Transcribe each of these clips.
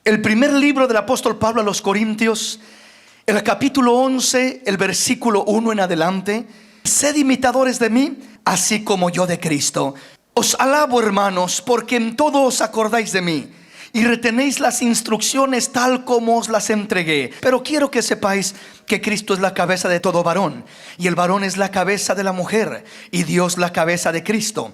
El primer libro del apóstol Pablo a los Corintios, el capítulo 11, el versículo 1 en adelante. Sed imitadores de mí, así como yo de Cristo. Os alabo, hermanos, porque en todo os acordáis de mí y retenéis las instrucciones tal como os las entregué. Pero quiero que sepáis que Cristo es la cabeza de todo varón, y el varón es la cabeza de la mujer, y Dios la cabeza de Cristo.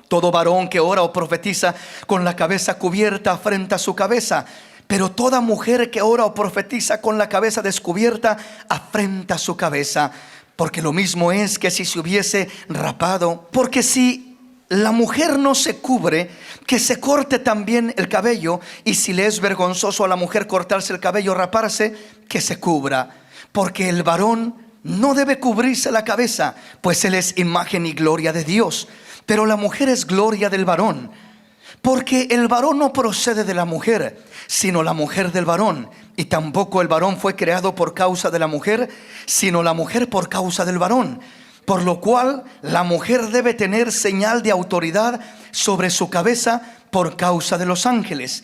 Todo varón que ora o profetiza con la cabeza cubierta afrenta su cabeza, pero toda mujer que ora o profetiza con la cabeza descubierta afrenta su cabeza. Porque lo mismo es que si se hubiese rapado. Porque si la mujer no se cubre, que se corte también el cabello. Y si le es vergonzoso a la mujer cortarse el cabello o raparse, que se cubra. Porque el varón no debe cubrirse la cabeza, pues él es imagen y gloria de Dios. Pero la mujer es gloria del varón. Porque el varón no procede de la mujer, sino la mujer del varón. Y tampoco el varón fue creado por causa de la mujer, sino la mujer por causa del varón. Por lo cual la mujer debe tener señal de autoridad sobre su cabeza por causa de los ángeles.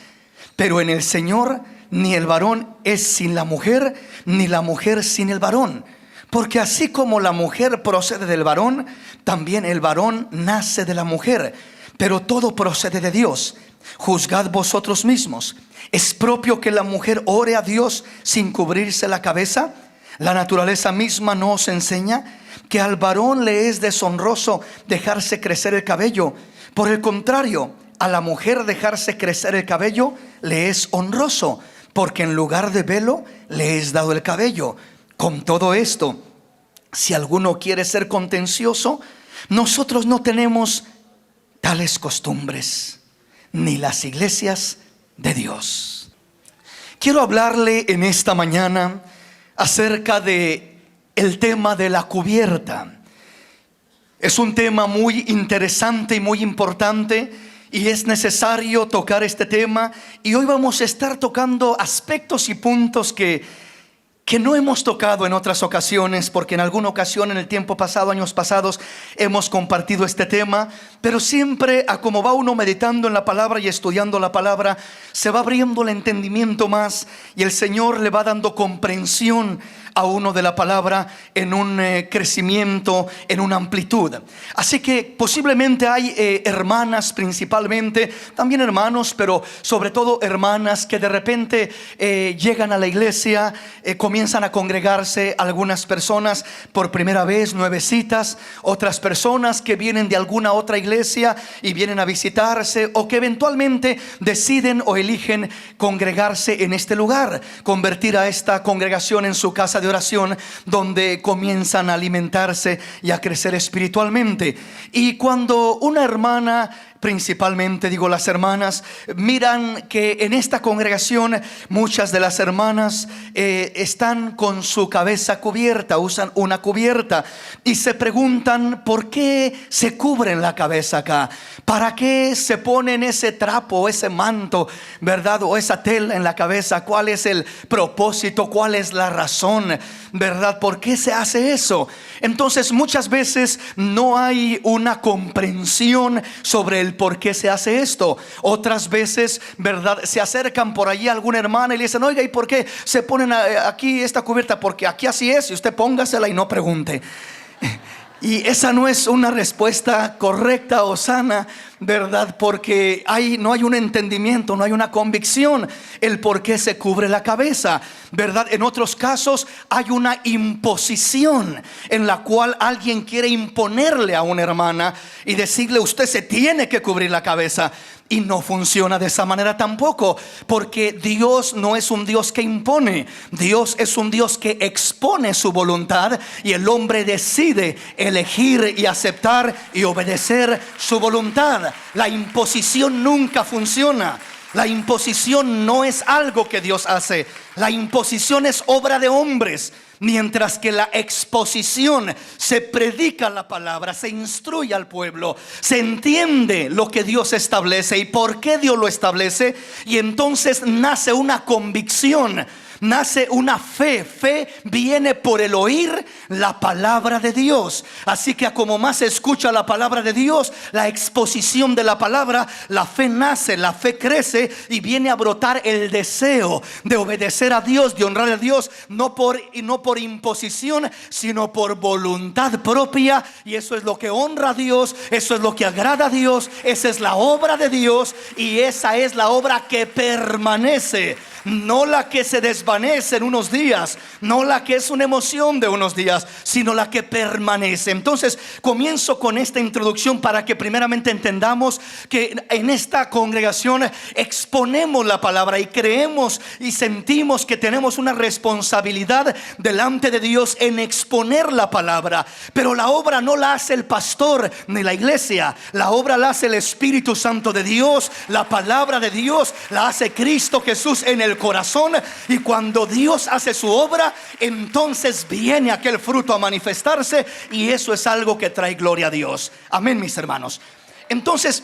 Pero en el Señor ni el varón es sin la mujer, ni la mujer sin el varón. Porque así como la mujer procede del varón, también el varón nace de la mujer. Pero todo procede de Dios. Juzgad vosotros mismos. ¿Es propio que la mujer ore a Dios sin cubrirse la cabeza? La naturaleza misma no os enseña que al varón le es deshonroso dejarse crecer el cabello. Por el contrario, a la mujer dejarse crecer el cabello le es honroso, porque en lugar de velo le es dado el cabello. Con todo esto, si alguno quiere ser contencioso, nosotros no tenemos tales costumbres, ni las iglesias de Dios. Quiero hablarle en esta mañana acerca de el tema de la cubierta. Es un tema muy interesante y muy importante, y es necesario tocar este tema. Y hoy vamos a estar tocando aspectos y puntos que no hemos tocado en otras ocasiones, porque en alguna ocasión en el tiempo pasado, años pasados, hemos compartido este tema. Pero siempre, a como va uno meditando en la palabra y estudiando la palabra, se va abriendo el entendimiento más, y el Señor le va dando comprensión a uno de la palabra en un crecimiento, en una amplitud. Así que posiblemente hay hermanas principalmente, también hermanos, pero sobre todo hermanas que de repente llegan a la iglesia, comienzan a congregarse. Algunas personas por primera vez, nuevecitas, otras personas que vienen de alguna otra iglesia y vienen a visitarse, o que eventualmente deciden o eligen congregarse en este lugar, convertir a esta congregación en su casa de oración, donde comienzan a alimentarse y a crecer espiritualmente. Y cuando una hermana, principalmente digo las hermanas, miran que en esta congregación muchas de las hermanas están con su cabeza cubierta, usan una cubierta, y se preguntan por qué se cubren la cabeza acá, para qué se ponen ese trapo o ese manto, ¿verdad? O esa tela en la cabeza. ¿Cuál es el propósito? ¿Cuál es la razón? ¿Verdad? ¿Por qué se hace eso? Entonces muchas veces no hay una comprensión sobre el por qué se hace esto. Otras veces, ¿verdad?, se acercan por allí a alguna hermana y le dicen: oiga, ¿y por qué se ponen aquí esta cubierta? Porque aquí así es, y usted póngasela y no pregunte. Y esa no es una respuesta correcta o sana, ¿verdad? Porque no hay un entendimiento, no hay una convicción el por qué se cubre la cabeza, ¿verdad? En otros casos hay una imposición en la cual alguien quiere imponerle a una hermana y decirle: usted se tiene que cubrir la cabeza. Y no funciona de esa manera tampoco, porque Dios no es un Dios que impone. Dios es un Dios que expone su voluntad, y el hombre decide elegir y aceptar y obedecer su voluntad. La imposición nunca funciona. La imposición no es algo que Dios hace. La imposición es obra de hombres. Mientras que la exposición, se predica la palabra, se instruye al pueblo, se entiende lo que Dios establece y por qué Dios lo establece, y entonces nace una convicción nace una fe. Fe viene por el oír la palabra de Dios. Así que como más se escucha la palabra de Dios, la exposición de la palabra, la fe nace, la fe crece y viene a brotar el deseo de obedecer a Dios, de honrar a Dios, no por imposición, sino por voluntad propia. Y eso es lo que honra a Dios, eso es lo que agrada a Dios, esa es la obra de Dios, y esa es la obra que permanece, no la que se desvanece en unos días, no la que es una emoción de unos días, sino la que permanece. Entonces comienzo con esta introducción para que primeramente entendamos que en esta congregación exponemos la palabra y creemos y sentimos que tenemos una responsabilidad delante de Dios en exponer la palabra. Pero la obra no la hace el pastor ni la iglesia, la obra la hace el Espíritu Santo de Dios. La palabra de Dios la hace Cristo Jesús en el corazón, y cuando Dios hace su obra, entonces viene aquel fruto a manifestarse, y eso es algo que trae gloria a Dios. Amén, mis hermanos. Entonces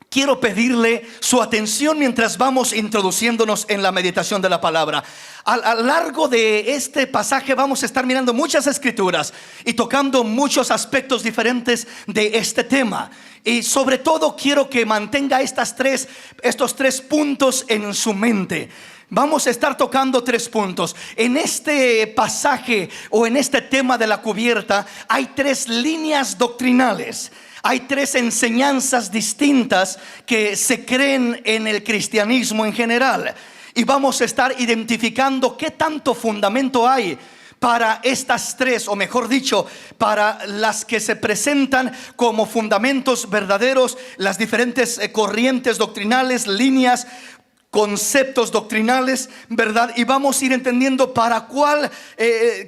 quiero pedirle su atención mientras vamos introduciéndonos en la meditación de la palabra. A lo largo de este pasaje vamos a estar mirando muchas escrituras y tocando muchos aspectos diferentes de este tema. Y sobre todo quiero que mantenga estos tres puntos en su mente. Vamos a estar tocando 3 puntos. En este pasaje o en este tema de la cubierta hay 3 líneas doctrinales. Hay 3 enseñanzas distintas que se creen en el cristianismo en general. Y vamos a estar identificando qué tanto fundamento hay para estas 3, o mejor dicho, para las que se presentan como fundamentos verdaderos, las diferentes corrientes doctrinales, líneas, conceptos doctrinales, ¿verdad? Y vamos a ir entendiendo para cuál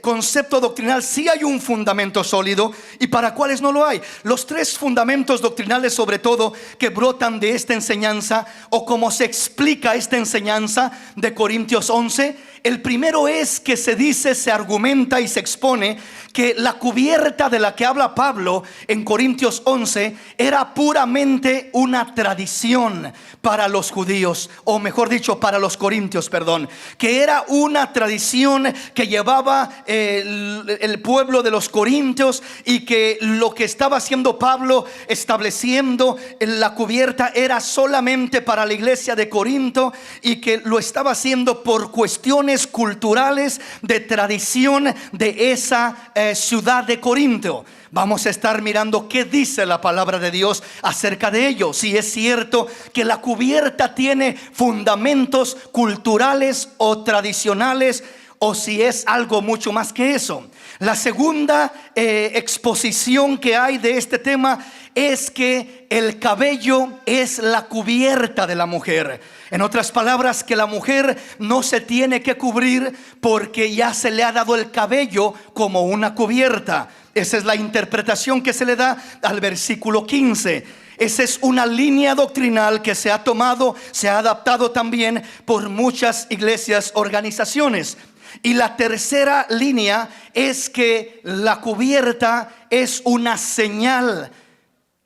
concepto doctrinal sí hay un fundamento sólido y para cuáles no lo hay. Los 3 fundamentos doctrinales, sobre todo, que brotan de esta enseñanza, o como se explica esta enseñanza de Corintios 11. El primero es que se dice, se argumenta y se expone que la cubierta de la que habla Pablo en Corintios 11 era puramente una tradición para los judíos, o mejor dicho, para los corintios, perdón, que era una tradición que llevaba el pueblo de los corintios, y que lo que estaba haciendo Pablo estableciendo en la cubierta era solamente para la iglesia de Corinto, y que lo estaba haciendo por cuestiones culturales de tradición de esa ciudad de Corinto. Vamos a estar mirando qué dice la palabra de Dios acerca de ello. Si es cierto que la cubierta tiene fundamentos culturales o tradicionales, o si es algo mucho más que eso. La segunda exposición que hay de este tema es que el cabello es la cubierta de la mujer. En otras palabras, que la mujer no se tiene que cubrir porque ya se le ha dado el cabello como una cubierta. Esa es la interpretación que se le da al versículo 15. Esa es una línea doctrinal que se ha tomado, se ha adaptado también por muchas iglesias, organizaciones. Y la tercera línea es que la cubierta es una señal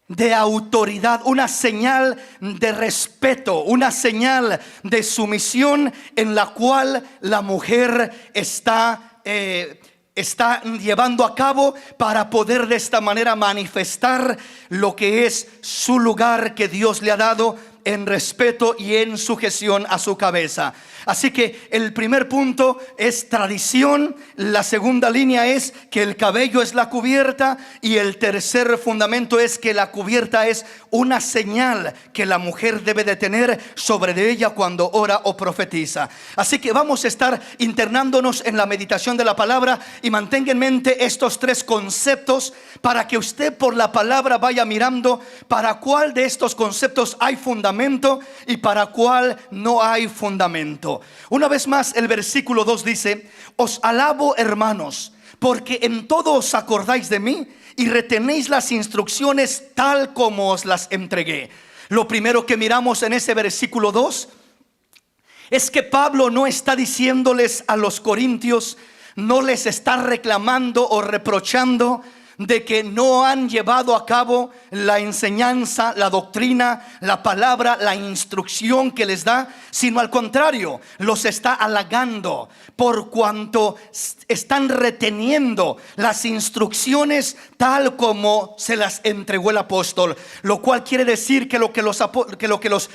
de autoridad, una señal de respeto, una señal de sumisión, en la cual la mujer está llevando a cabo para poder de esta manera manifestar lo que es su lugar que Dios le ha dado en respeto y en sujeción a su cabeza. Así que el primer punto es tradición, la segunda línea es que el cabello es la cubierta, y el tercer fundamento es que la cubierta es una señal que la mujer debe de tener sobre de ella cuando ora o profetiza. Así que vamos a estar internándonos en la meditación de la palabra, y mantenga en mente estos 3 conceptos para que usted por la palabra vaya mirando para cuál de estos conceptos hay fundamento y para cuál no hay fundamento. Una vez más, el versículo 2 dice: os alabo, hermanos, porque en todo os acordáis de mí y retenéis las instrucciones tal como os las entregué. Lo primero que miramos en ese versículo 2 es que Pablo no está diciéndoles a los corintios, no les está reclamando o reprochando de que no han llevado a cabo la enseñanza, la doctrina, la palabra, la instrucción que les da, sino al contrario, los está halagando por cuanto están reteniendo las instrucciones tal como se las entregó el apóstol. Lo cual quiere decir que lo que los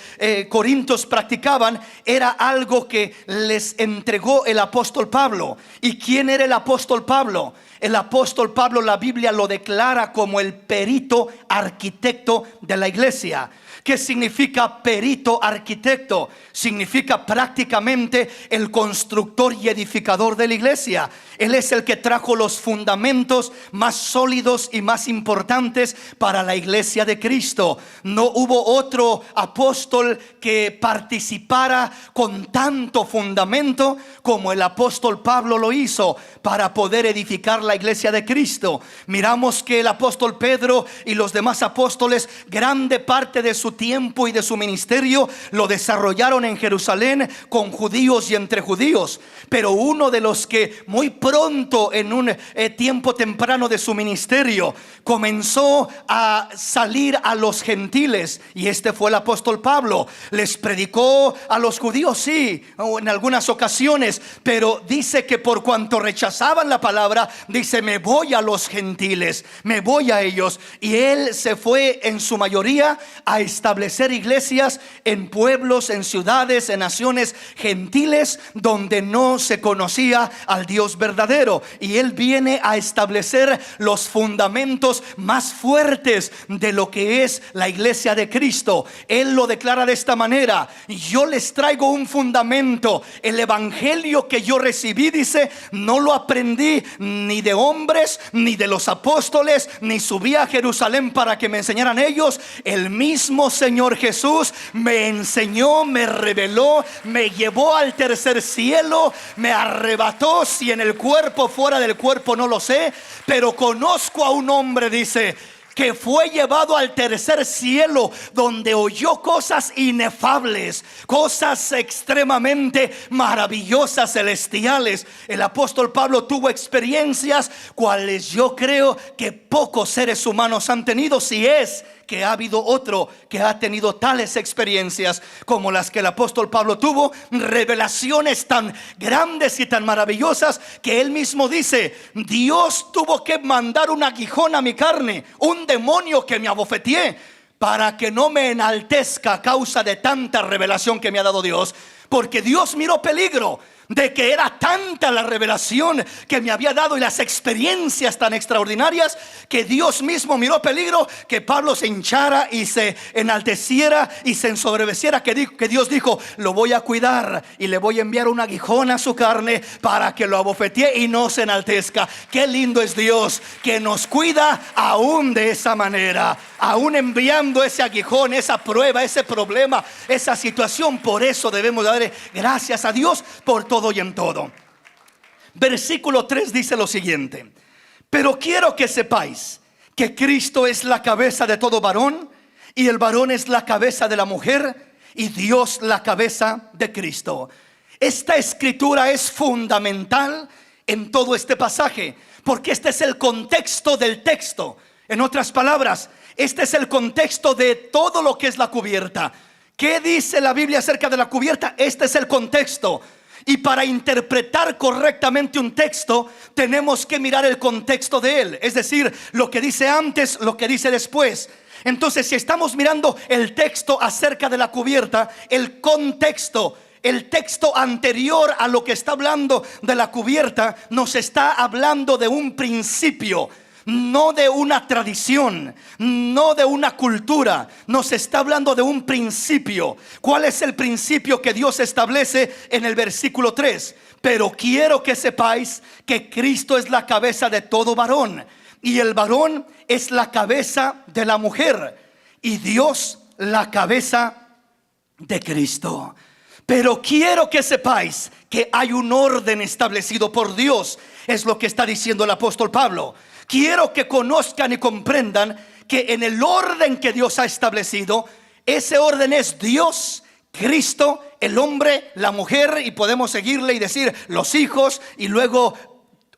corintios practicaban era algo que les entregó el apóstol Pablo. ¿Y quién era el apóstol Pablo? El apóstol Pablo, la Biblia lo declara como el perito arquitecto de la iglesia. ¿Qué significa perito arquitecto? Significa prácticamente el constructor y edificador de la iglesia. Él es el que trajo los fundamentos más sólidos y más importantes para la iglesia de Cristo. No hubo otro apóstol que participara con tanto fundamento como el apóstol Pablo lo hizo para poder edificar la iglesia de Cristo. Miramos que el apóstol Pedro y los demás apóstoles, grande parte de su tiempo y de su ministerio lo desarrollaron en Jerusalén con judíos y entre judíos. Pero uno de los que muy pronto, en un tiempo temprano de su ministerio, comenzó a salir a los gentiles, y este fue el apóstol Pablo. Les predicó a los judíos, sí, en algunas ocasiones, pero dice que por cuanto rechazaban la palabra, dice: me voy a los gentiles, me voy a ellos. Y él se fue en su mayoría a establecer iglesias en pueblos, en ciudades, en naciones gentiles donde no se conocía al Dios verdadero. Y él viene a establecer los fundamentos más fuertes de lo que es la iglesia de Cristo. Él lo declara de esta manera: yo les traigo un fundamento. El evangelio que yo recibí, dice, no lo aprendí ni de hombres, ni de los apóstoles, ni subí a Jerusalén para que me enseñaran ellos. El mismo Señor Jesús me enseñó, me reveló, me llevó al tercer cielo, me arrebató. Si en el cuerpo, fuera del cuerpo, no lo sé, pero conozco a un hombre, dice, que fue llevado al tercer cielo, donde oyó cosas inefables, cosas extremadamente maravillosas, celestiales. El apóstol Pablo tuvo experiencias cuales yo creo que pocos seres humanos han tenido, si es que ha habido otro que ha tenido tales experiencias como las que el apóstol Pablo tuvo. Revelaciones tan grandes y tan maravillosas que él mismo dice: Dios tuvo que mandar un aguijón a mi carne, un demonio que me abofeteé, para que no me enaltezca a causa de tanta revelación que me ha dado Dios. Porque Dios miró peligro de que era tanta la revelación que me había dado y las experiencias tan extraordinarias, que Dios mismo miró peligro que Pablo se hinchara y se enalteciera y se ensoberbeciera, que Dios dijo: lo voy a cuidar y le voy a enviar un aguijón a su carne para que lo abofetee y no se enaltezca. Qué lindo es Dios, que nos cuida aún de esa manera, aún enviando ese aguijón, esa prueba, ese problema, esa situación. Por eso debemos darle gracias a Dios por todo y en todo. Versículo 3 dice lo siguiente: pero quiero que sepáis que Cristo es la cabeza de todo varón, y el varón es la cabeza de la mujer, y Dios la cabeza de Cristo. Esta escritura es fundamental en todo este pasaje, porque este es el contexto del texto. En otras palabras, este es el contexto de todo lo que es la cubierta. ¿Qué dice la Biblia acerca de la cubierta? Este es el contexto. Y para interpretar correctamente un texto, tenemos que mirar el contexto de él, es decir, lo que dice antes, lo que dice después. Entonces, si estamos mirando el texto acerca de la cubierta, el contexto, el texto anterior a lo que está hablando de la cubierta, nos está hablando de un principio, no de una tradición, no de una cultura. Nos está hablando de un principio. ¿Cuál es el principio que Dios establece en el versículo 3? Pero quiero que sepáis que Cristo es la cabeza de todo varón, y el varón es la cabeza de la mujer, y Dios la cabeza de Cristo. Pero quiero que sepáis que hay un orden establecido por Dios, es lo que está diciendo el apóstol Pablo. Quiero que conozcan y comprendan que en el orden que Dios ha establecido, ese orden es Dios, Cristo, el hombre, la mujer, y podemos seguirle y decir los hijos, y luego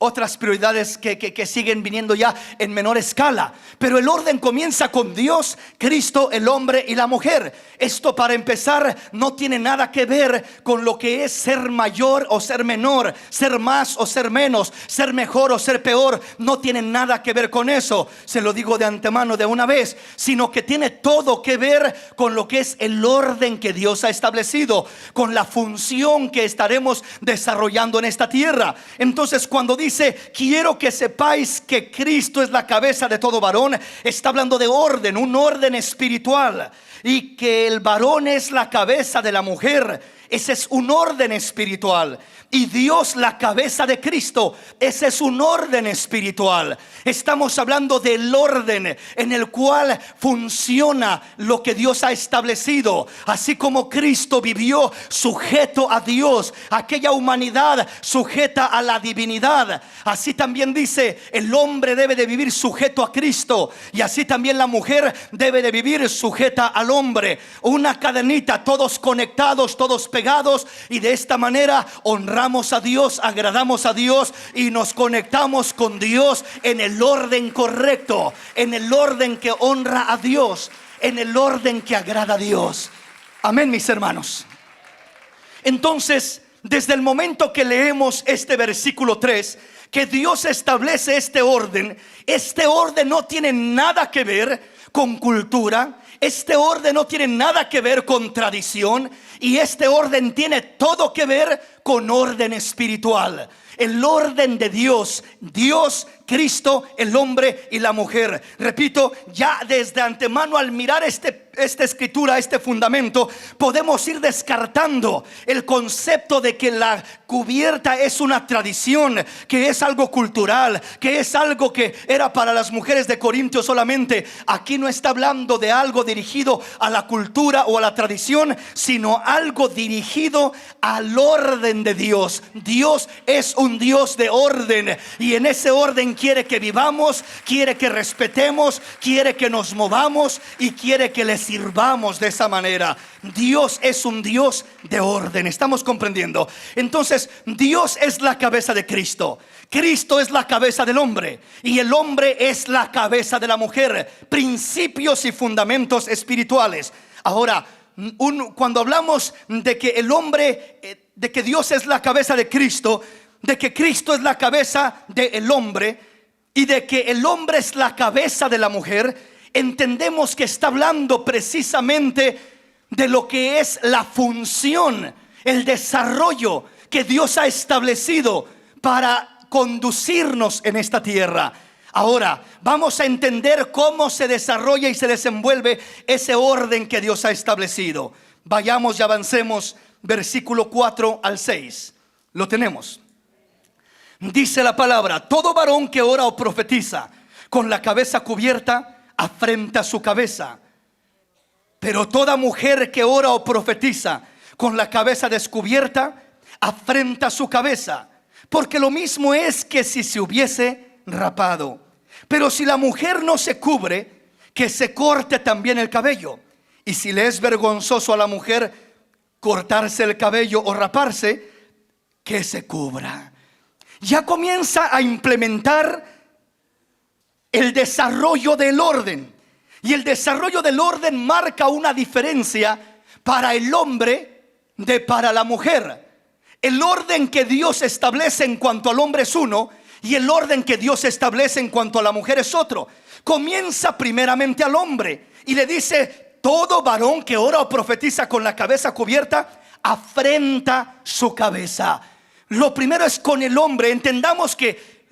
otras prioridades que siguen viniendo ya en menor escala. Pero el orden comienza con Dios, Cristo, el hombre y la mujer. Esto, para empezar, no tiene nada que ver con lo que es ser mayor o ser menor, ser más o ser menos, ser mejor o ser peor. No tiene nada que ver con eso, se lo digo de antemano de una vez, sino que tiene todo que ver con lo que es el orden que Dios ha establecido, con la función que estaremos desarrollando en esta tierra. Entonces, cuando dice quiero que sepáis que Cristo es la cabeza de todo varón, está hablando de orden, un orden espiritual, y que el varón es la cabeza de la mujer. Ese es un orden espiritual. Y Dios, la cabeza de Cristo, ese es un orden espiritual. Estamos hablando del orden en el cual funciona lo que Dios ha establecido. Así como Cristo vivió sujeto a Dios, aquella humanidad sujeta a la divinidad, así también dice el hombre debe de vivir sujeto a Cristo, y así también la mujer debe de vivir sujeta al hombre. Una cadenita, todos conectados, todos pegados, y de esta manera honramos a Dios, agradamos a Dios y nos conectamos con Dios en el orden correcto, en el orden que honra a Dios, en el orden que agrada a Dios. Amén, mis hermanos. Entonces, desde el momento que leemos este versículo 3, que Dios establece este orden no tiene nada que ver con cultura. Este orden no tiene nada que ver con tradición, y este orden tiene todo que ver con orden espiritual. El orden de Dios, Dios, Cristo, el hombre y la mujer. Repito, ya desde antemano, al mirar esta escritura, este fundamento, podemos ir descartando el concepto de que la cubierta es una tradición, que es algo cultural, que es algo que era para las mujeres de Corintios solamente. Aquí no está hablando de algo dirigido a la cultura o a la tradición, sino algo dirigido al orden de Dios. Dios es un Dios de orden, y en ese orden quiere que vivamos, quiere que respetemos, quiere que nos movamos y quiere que le sirvamos de esa manera. Dios es un Dios de orden. ¿Estamos comprendiendo? Entonces, Dios es la cabeza de Cristo, Cristo es la cabeza del hombre, y el hombre es la cabeza de la mujer. Principios y fundamentos espirituales. Ahora, cuando hablamos de que el hombre, de que Dios es la cabeza de Cristo, de que Cristo es la cabeza del hombre, y de que el hombre es la cabeza de la mujer, entendemos que está hablando precisamente de lo que es la función, el desarrollo que Dios ha establecido para conducirnos en esta tierra. Ahora vamos a entender cómo se desarrolla y se desenvuelve ese orden que Dios ha establecido. Vayamos y avancemos, versículo 4 al 6. Lo tenemos. Dice la palabra: todo varón que ora o profetiza con la cabeza cubierta afrenta su cabeza, pero toda mujer que ora o profetiza con la cabeza descubierta afrenta su cabeza, porque lo mismo es que si se hubiese rapado. Pero si la mujer no se cubre, que se corte también el cabello. Y si le es vergonzoso a la mujer cortarse el cabello o raparse, que se cubra. Ya comienza a implementar el desarrollo del orden. Y el desarrollo del orden marca una diferencia para el hombre de para la mujer. El orden que Dios establece en cuanto al hombre es uno, y el orden que Dios establece en cuanto a la mujer es otro. Comienza primeramente al hombre y le dice: todo varón que ora o profetiza con la cabeza cubierta afrenta su cabeza. Lo primero es con el hombre. Entendamos que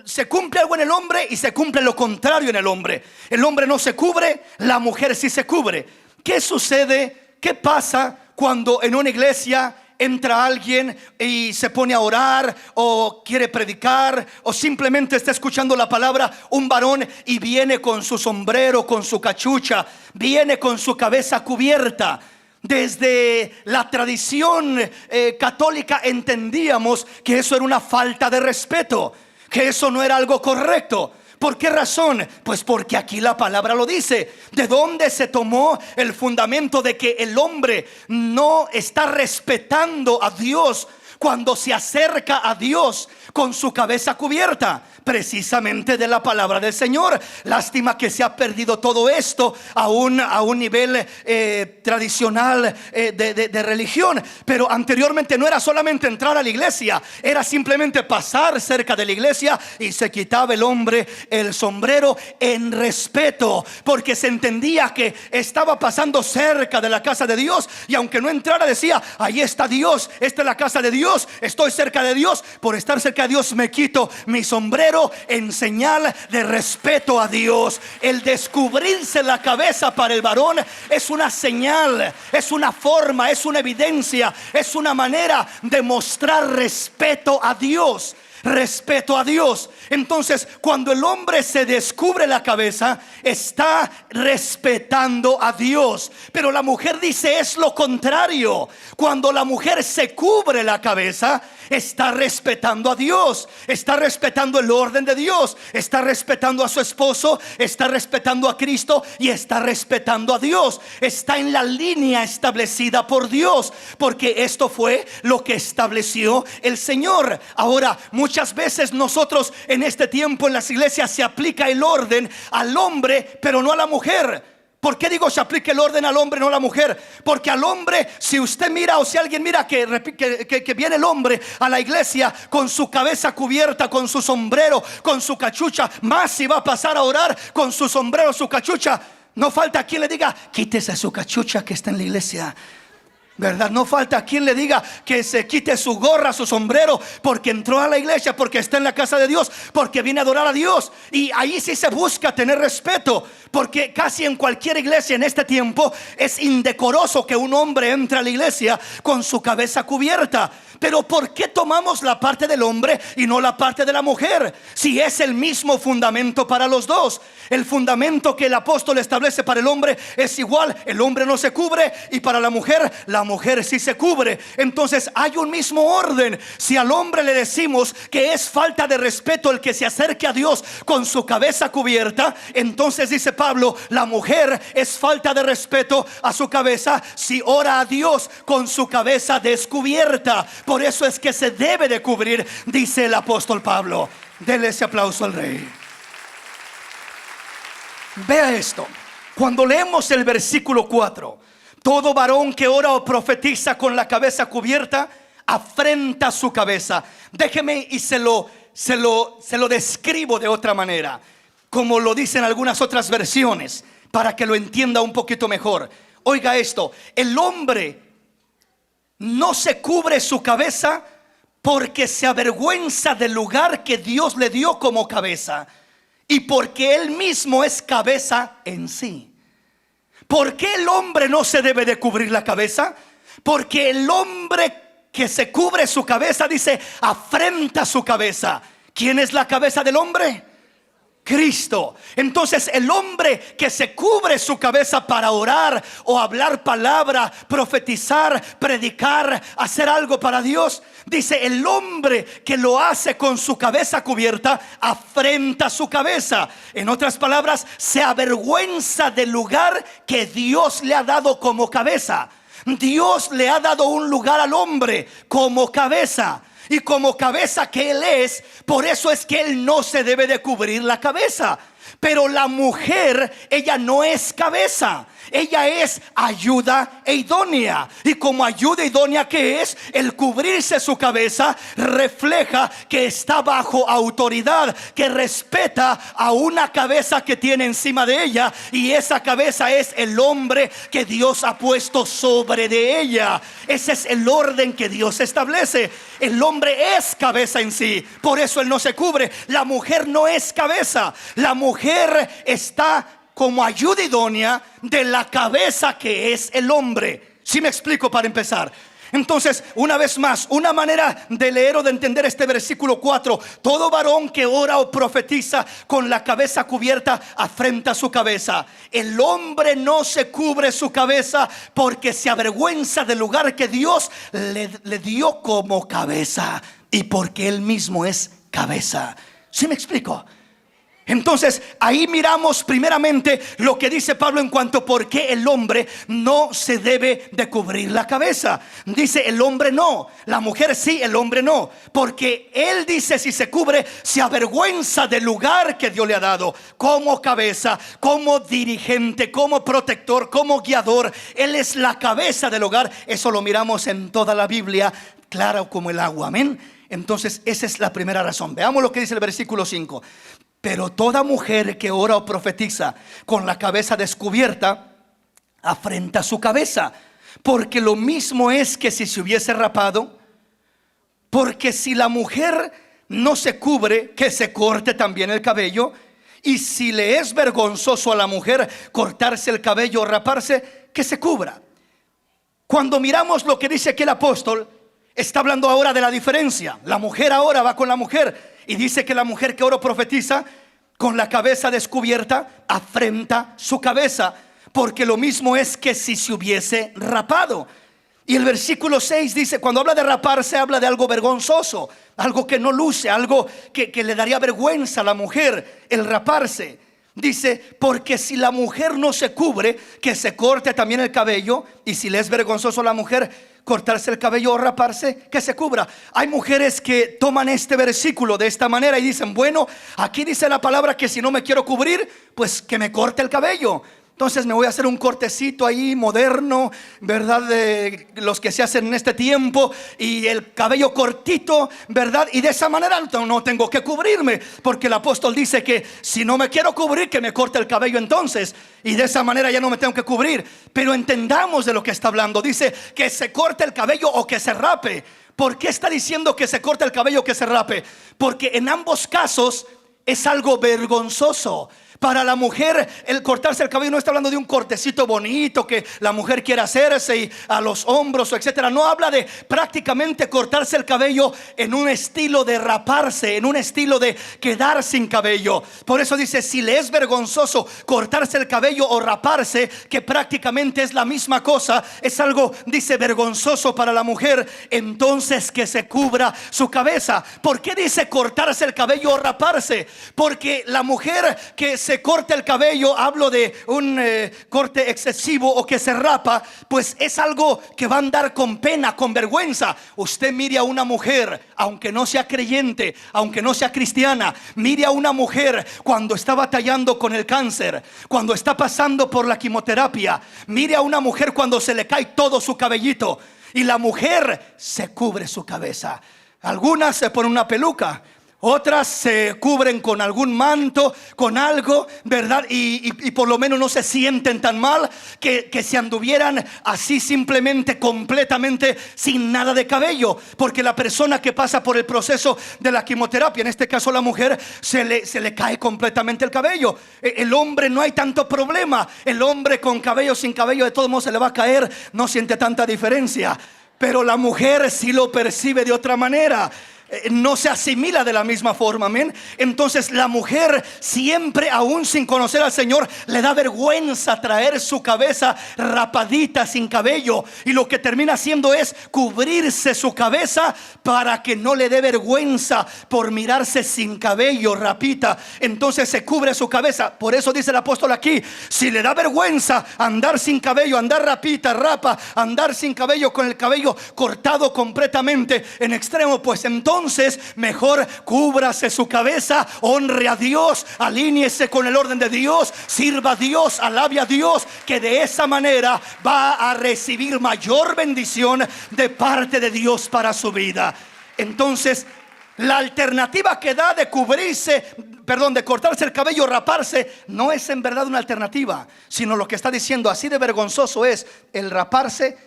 se cumple algo en el hombre y se cumple lo contrario en el hombre. El hombre no se cubre, la mujer sí se cubre. ¿Qué sucede? ¿Qué pasa cuando en una iglesia entra alguien y se pone a orar, o quiere predicar, o simplemente está escuchando la palabra, un varón, y viene con su sombrero, con su cachucha, viene con su cabeza cubierta? Desde la tradición católica entendíamos que eso era una falta de respeto, que eso no era algo correcto. ¿Por qué razón? Pues porque aquí la palabra lo dice. ¿De dónde se tomó el fundamento de que el hombre no está respetando a Dios cuando se acerca a Dios con su cabeza cubierta precisamente de la palabra del Señor. Lástima que se ha perdido todo esto a un nivel tradicional de religión. Pero anteriormente no era solamente entrar a la iglesia, era simplemente pasar cerca de la iglesia y se quitaba el hombre el sombrero en respeto, porque se entendía que estaba pasando cerca de la casa de Dios, y aunque no entrara decía: ahí está Dios, esta es la casa de Dios, estoy cerca de Dios. Por estar cerca de Dios me quito mi sombrero en señal de respeto a Dios. El descubrirse la cabeza para el varón es una señal, es una forma, es una evidencia, es una manera de mostrar respeto a Dios. Respeto a Dios. Entonces, cuando el hombre se descubre la cabeza, está respetando a Dios. Pero la mujer dice es lo contrario. Cuando la mujer se cubre la cabeza, está respetando a Dios, está respetando el orden de Dios, está respetando a su esposo, está respetando a Cristo y está respetando a Dios. Está en la línea establecida por Dios, porque esto fue lo que estableció el Señor. Ahora, muchas veces nosotros en este tiempo en las iglesias se aplica el orden al hombre, pero no a la mujer. ¿Por qué digo se aplica el orden al hombre, no a la mujer? Porque al hombre, si usted mira o si alguien mira que viene el hombre a la iglesia con su cabeza cubierta, con su sombrero, con su cachucha, más si va a pasar a orar con su sombrero, su cachucha, no falta quien le diga: quítese su cachucha que está en la iglesia. ¿Verdad? No falta quien le diga que se quite su gorra, su sombrero, porque entró a la iglesia, porque está en la casa de Dios, porque viene a adorar a Dios. Y ahí sí se busca tener respeto, porque casi en cualquier iglesia en este tiempo es indecoroso que un hombre entre a la iglesia con su cabeza cubierta. Pero ¿por qué tomamos la parte del hombre y no la parte de la mujer? Si es el mismo fundamento para los dos. El fundamento que el apóstol establece para el hombre es igual. El hombre no se cubre, y para la mujer sí se cubre. Entonces hay un mismo orden. Si al hombre le decimos que es falta de respeto el que se acerque a Dios con su cabeza cubierta, entonces dice Pablo, la mujer es falta de respeto a su cabeza si ora a Dios con su cabeza descubierta. Por eso es que se debe de cubrir, dice el apóstol Pablo. Dele ese aplauso al rey. Vea esto. Cuando leemos el versículo 4, todo varón que ora o profetiza con la cabeza cubierta afrenta su cabeza. Déjeme y se lo describo de otra manera, como lo dicen algunas otras versiones, para que lo entienda un poquito mejor. Oiga esto: el hombre no se cubre su cabeza porque se avergüenza del lugar que Dios le dio como cabeza, y porque él mismo es cabeza en sí. ¿Por qué el hombre no se debe de cubrir la cabeza? Porque el hombre que se cubre su cabeza, dice, afrenta su cabeza. ¿Quién es la cabeza del hombre? Cristo. Entonces el hombre que se cubre su cabeza para orar o hablar palabra, profetizar, predicar, hacer algo para Dios, dice, el hombre que lo hace con su cabeza cubierta afrenta su cabeza. En otras palabras, se avergüenza del lugar que Dios le ha dado como cabeza. Dios le ha dado un lugar al hombre como cabeza. Y como cabeza que él es, por eso es que él no se debe de cubrir la cabeza. Pero la mujer, ella no es cabeza, ella es ayuda e idónea. Y como ayuda idónea que es, el cubrirse su cabeza refleja que está bajo autoridad, que respeta a una cabeza que tiene encima de ella. Y esa cabeza es el hombre que Dios ha puesto sobre de ella. Ese es el orden que Dios establece. El hombre es cabeza en sí, por eso él no se cubre. La mujer no es cabeza. La mujer está como ayuda idónea de la cabeza que es el hombre. ¿Sí me explico para empezar? Entonces, una vez más, una manera de leer o de entender este versículo 4: todo varón que ora o profetiza con la cabeza cubierta afrenta su cabeza. El hombre no se cubre su cabeza porque se avergüenza del lugar que Dios le dio como cabeza, y porque él mismo es cabeza. ¿Sí me explico? Entonces ahí miramos primeramente lo que dice Pablo en cuanto a por qué el hombre no se debe de cubrir la cabeza. Dice el hombre no, la mujer sí, el hombre no, porque él dice si se cubre se avergüenza del lugar que Dios le ha dado como cabeza, como dirigente, como protector, como guiador. Él es la cabeza del hogar. Eso lo miramos en toda la Biblia, claro como el agua, amén. Entonces esa es la primera razón. Veamos lo que dice el versículo 5. Pero toda mujer que ora o profetiza con la cabeza descubierta afrenta su cabeza, porque lo mismo es que si se hubiese rapado. Porque si la mujer no se cubre, que se corte también el cabello. Y si le es vergonzoso a la mujer cortarse el cabello o raparse, que se cubra. Cuando miramos lo que dice aquí el apóstol, está hablando ahora de la diferencia. La mujer ahora va con la mujer y dice que la mujer que ora o profetiza con la cabeza descubierta afrenta su cabeza, porque lo mismo es que si se hubiese rapado. Y el versículo 6 dice, cuando habla de raparse, habla de algo vergonzoso, algo que no luce, algo que le daría vergüenza a la mujer, el raparse. Dice, porque si la mujer no se cubre, que se corte también el cabello. Y si le es vergonzoso a la mujer cortarse el cabello o raparse, que se cubra. Hay mujeres que toman este versículo de esta manera y dicen, bueno, aquí dice la palabra que si no me quiero cubrir, pues que me corte el cabello. Entonces me voy a hacer un cortecito ahí moderno, ¿verdad? De los que se hacen en este tiempo, y el cabello cortito, ¿verdad? Y de esa manera no tengo que cubrirme, porque el apóstol dice que si no me quiero cubrir, que me corte el cabello entonces, y de esa manera ya no me tengo que cubrir. Pero entendamos de lo que está hablando. Dice que se corte el cabello o que se rape. ¿Por qué está diciendo que se corte el cabello o que se rape? Porque en ambos casos es algo vergonzoso. Para la mujer el cortarse el cabello no está hablando de un cortecito bonito que la mujer quiere hacerse y a los hombros o etcétera. No habla de prácticamente cortarse el cabello en un estilo de raparse, en un estilo de quedar sin cabello. Por eso dice, si le es vergonzoso cortarse el cabello o raparse, que prácticamente es la misma cosa, es algo, dice, vergonzoso para la mujer, entonces que se cubra su cabeza. ¿Por qué dice cortarse el cabello o raparse? Porque la mujer que se corta el cabello, hablo de un corte excesivo, o que se rapa, pues es algo que va a andar con pena, con vergüenza. Usted mire a una mujer, aunque no sea creyente, aunque no sea cristiana, mire a una mujer cuando está batallando con el cáncer, cuando está pasando por la quimioterapia. Mire a una mujer cuando se le cae todo su cabellito, y la mujer se cubre su cabeza. Algunas se ponen una peluca, otras se cubren con algún manto, con algo, ¿verdad? Y por lo menos no se sienten tan mal que se anduvieran así simplemente, completamente sin nada de cabello. Porque la persona que pasa por el proceso de la quimioterapia, en este caso la mujer, se le cae completamente el cabello. El hombre no hay tanto problema. El hombre con cabello, sin cabello, de todos modos se le va a caer, no siente tanta diferencia. Pero la mujer sí lo percibe de otra manera. No se asimila de la misma forma, amén. Entonces la mujer siempre, aún sin conocer al Señor, le da vergüenza traer su cabeza rapadita, sin cabello, y lo que termina haciendo es cubrirse su cabeza para que no le dé vergüenza por mirarse sin cabello, rapita. Entonces se cubre su cabeza. Por eso dice el apóstol aquí, si le da vergüenza andar sin cabello, andar rapita, rapa, andar sin cabello, con el cabello cortado completamente en extremo, pues entonces mejor cúbrase su cabeza, honre a Dios, alíñese con el orden de Dios, sirva a Dios, alabe a Dios, que de esa manera va a recibir mayor bendición de parte de Dios para su vida. Entonces la alternativa que da de cubrirse, de cortarse el cabello, raparse, no es en verdad una alternativa, sino lo que está diciendo, así de vergonzoso es el raparse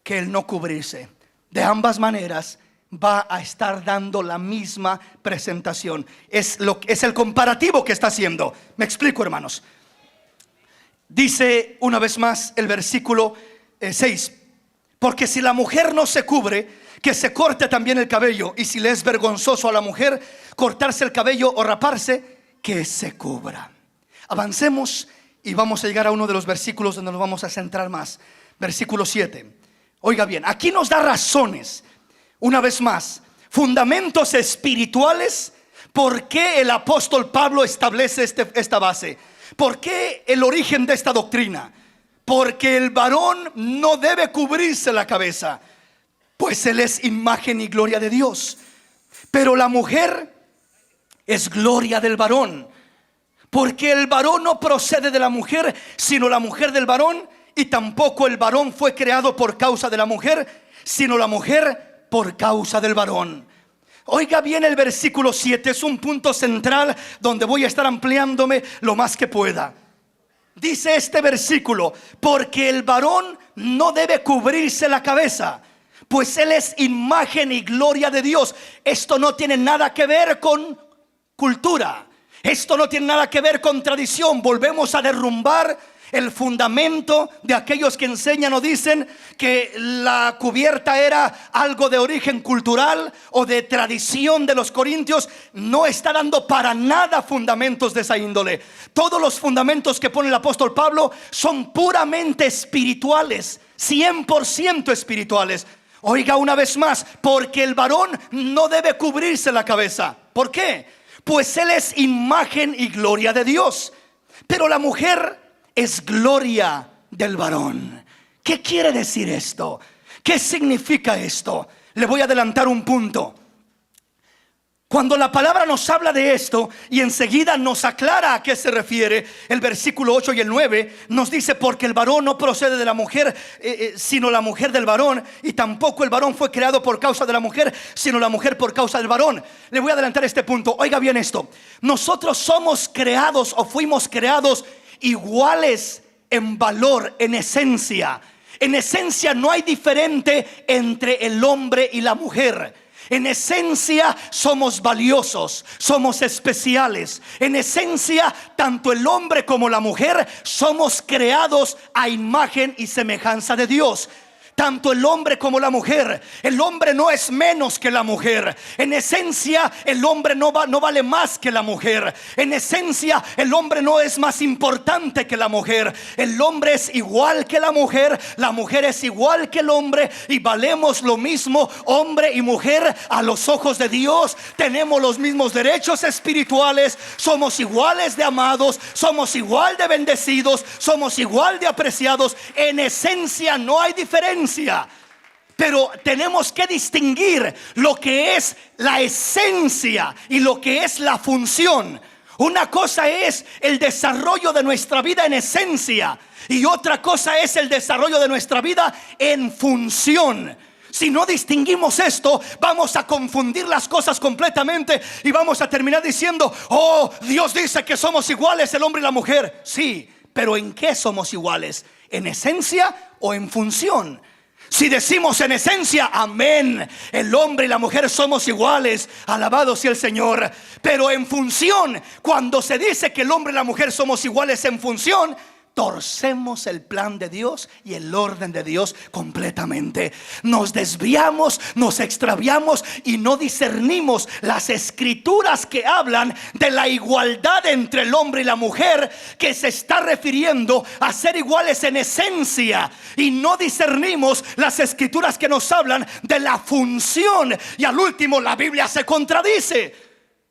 que el no cubrirse. De ambas maneras va a estar dando la misma presentación. Es el comparativo que está haciendo. Me explico, hermanos. Dice una vez más el versículo 6: porque si la mujer no se cubre, que se corte también el cabello. Y si le es vergonzoso a la mujer cortarse el cabello o raparse, que se cubra. Avancemos y vamos a llegar a uno de los versículos donde nos vamos a centrar más. Versículo 7. Oiga bien, aquí nos da razones, una vez más, fundamentos espirituales ¿Por qué el apóstol Pablo establece esta base? ¿Por qué el origen de esta doctrina? Porque el varón no debe cubrirse la cabeza, pues él es imagen y gloria de Dios. Pero la mujer es gloria del varón, porque el varón no procede de la mujer, sino la mujer del varón. Y tampoco el varón fue creado por causa de la mujer, sino la mujer por causa del varón. Oiga bien el versículo 7, es un punto central donde voy a estar ampliándome lo más que pueda. Dice este versículo: porque el varón no debe cubrirse la cabeza, pues él es imagen y gloria de Dios. Esto no tiene nada que ver con cultura, esto no tiene nada que ver con tradición. Volvemos a derrumbar el fundamento de aquellos que enseñan o dicen que la cubierta era algo de origen cultural o de tradición de los corintios. No está dando para nada fundamentos de esa índole. Todos los fundamentos que pone el apóstol Pablo son puramente espirituales, 100% espirituales. Oiga una vez más: porque el varón no debe cubrirse la cabeza. ¿Por qué? Pues él es imagen y gloria de Dios, pero la mujer es gloria del varón. ¿Qué quiere decir esto? ¿Qué significa esto? Le voy a adelantar un punto. Cuando la palabra nos habla de esto y enseguida nos aclara a qué se refiere, el versículo 8 y el 9 nos dice: porque el varón no procede de la mujer, sino la mujer del varón. Y tampoco el varón fue creado por causa de la mujer, sino la mujer por causa del varón. Le voy a adelantar este punto. Oiga bien esto: nosotros somos creados o fuimos creados iguales en valor, en esencia. En esencia no hay diferente entre el hombre y la mujer. En esencia somos valiosos, somos especiales. En esencia, tanto el hombre como la mujer somos creados a imagen y semejanza de Dios. Tanto el hombre como la mujer. El hombre no es menos que la mujer. En esencia, el hombre no vale más que la mujer. En esencia, el hombre no es más importante que la mujer. El hombre es igual que la mujer es igual que el hombre, y valemos lo mismo, hombre y mujer, a los ojos de Dios. Tenemos los mismos derechos espirituales, somos iguales de amados, somos igual de bendecidos, somos igual de apreciados. En esencia no hay diferencia. Pero tenemos que distinguir lo que es la esencia y lo que es la función. Una cosa es el desarrollo de nuestra vida en esencia, y otra cosa es el desarrollo de nuestra vida en función. Si no distinguimos esto, vamos a confundir las cosas completamente y vamos a terminar diciendo: oh, Dios dice que somos iguales el hombre y la mujer. Sí, pero ¿en qué somos iguales? ¿En esencia o en función? Si decimos en esencia, amén, el hombre y la mujer somos iguales, alabado sea el Señor. Pero en función, cuando se dice que el hombre y la mujer somos iguales en función, torcemos el plan de Dios y el orden de Dios completamente. Nos desviamos, nos extraviamos y no discernimos las escrituras que hablan de la igualdad entre el hombre y la mujer, que se está refiriendo a ser iguales en esencia, y no discernimos las escrituras que nos hablan de la función. Y al último la Biblia se contradice.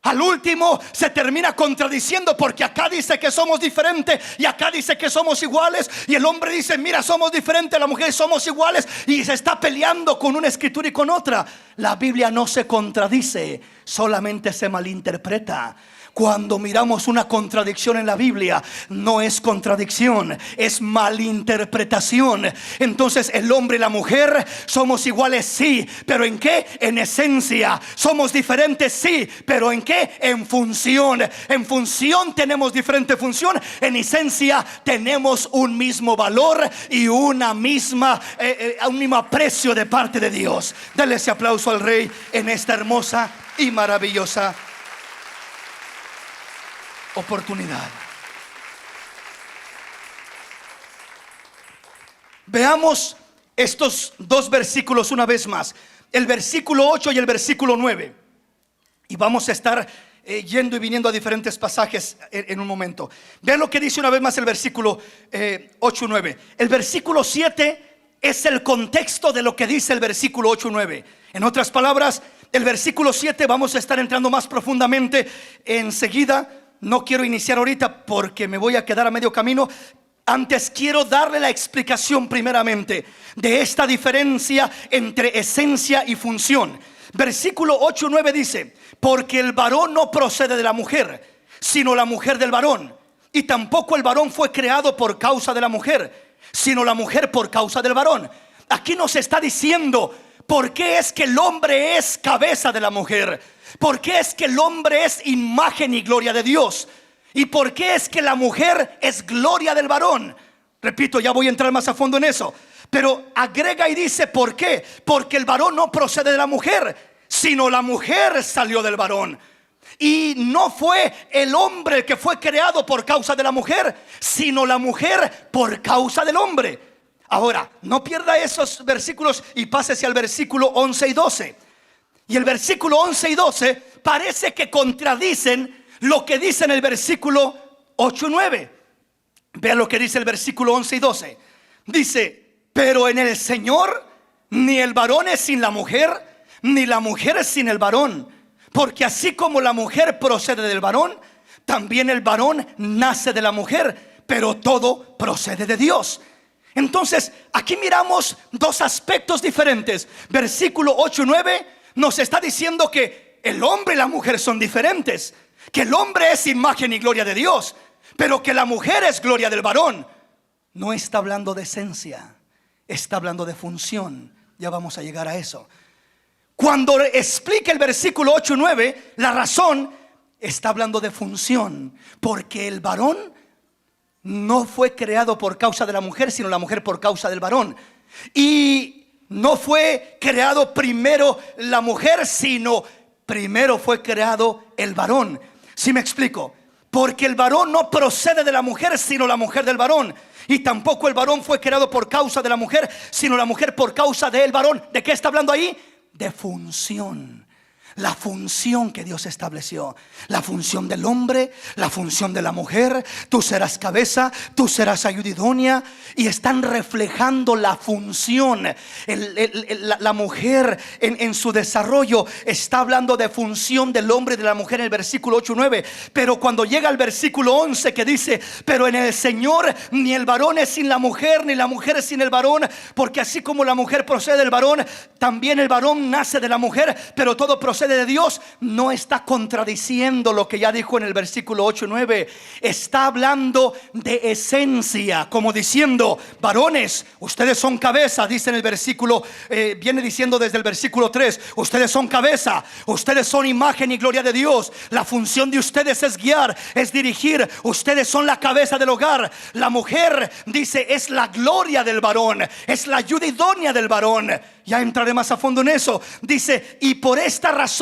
Al último se termina contradiciendo, porque acá dice que somos diferentes y acá dice que somos iguales, y el hombre dice: mira, somos diferentes, la mujer somos iguales, y se está peleando con una escritura y con otra. La Biblia no se contradice, solamente se malinterpreta. Cuando miramos una contradicción en la Biblia, no es contradicción, es malinterpretación. Entonces, el hombre y la mujer somos iguales, sí, pero ¿en qué? En esencia. Somos diferentes, sí, pero ¿en qué? En función. En función tenemos diferente función. En esencia tenemos un mismo valor y un mismo aprecio de parte de Dios. Dale ese aplauso al Rey en esta hermosa y maravillosa oportunidad. Veamos estos dos versículos una vez más, el versículo 8 y el versículo 9, y vamos a estar yendo y viniendo a diferentes pasajes en un momento. Vean lo que dice una vez más el versículo 8 y 9. El versículo 7 es el contexto de lo que dice el versículo 8 y 9. En otras palabras, El versículo 7 vamos a estar entrando más profundamente enseguida. No quiero iniciar ahorita porque me voy a quedar a medio camino. Antes quiero darle la explicación primeramente de esta diferencia entre esencia y función. Versículo 8-9 dice: porque el varón no procede de la mujer, sino la mujer del varón. Y tampoco el varón fue creado por causa de la mujer, sino la mujer por causa del varón. Aquí nos está diciendo por qué es que el hombre es cabeza de la mujer, por qué es que el hombre es imagen y gloria de Dios, y por qué es que la mujer es gloria del varón. Repito, ya voy a entrar más a fondo en eso, pero agrega y dice: ¿por qué? Porque el varón no procede de la mujer, sino la mujer salió del varón. Y no fue el hombre el que fue creado por causa de la mujer, sino la mujer por causa del hombre. Ahora, no pierda esos versículos y pásese al versículo 11 y 12. Y el versículo 11 y 12 parece que contradicen lo que dice en el versículo 8 y 9. Vea lo que dice el versículo 11 y 12. Dice: pero en el Señor ni el varón es sin la mujer, ni la mujer es sin el varón. Porque así como la mujer procede del varón, también el varón nace de la mujer, pero todo procede de Dios. Entonces, aquí miramos dos aspectos diferentes. Versículo 8 y 9 nos está diciendo que el hombre y la mujer son diferentes, que el hombre es imagen y gloria de Dios, pero que la mujer es gloria del varón. No está hablando de esencia, está hablando de función. Ya vamos a llegar a eso. Cuando explica el versículo 8 y 9, la razón, está hablando de función. Porque el varón no fue creado por causa de la mujer, sino la mujer por causa del varón. Y no fue creado primero la mujer, sino primero fue creado el varón. ¿Sí me explico? Porque el varón no procede de la mujer, sino la mujer del varón. Y tampoco el varón fue creado por causa de la mujer, sino la mujer por causa del varón. ¿De qué está hablando ahí? De función. La función que Dios estableció, la función del hombre, la función de la mujer. Tú serás cabeza, tú serás ayuda idónea. Y están reflejando la función. La mujer en su desarrollo está hablando de función del hombre y de la mujer en el versículo 8 y 9. Pero cuando llega al versículo 11 que dice: pero en el Señor ni el varón es sin la mujer, ni la mujer es sin el varón, porque así como la mujer procede del varón, también el varón nace de la mujer, pero todo procede de Dios. No está contradiciendo lo que ya dijo en el versículo 8 y 9. Está hablando de esencia, como diciendo: varones, ustedes son cabeza. Dice en el versículo, viene diciendo desde el versículo 3: ustedes son cabeza, ustedes son imagen y gloria de Dios. La función de ustedes es guiar, es dirigir. Ustedes son la cabeza del hogar. La mujer, dice, es la gloria del varón, es la ayuda idónea del varón. Ya entraré más a fondo en eso. Dice: y por esta razón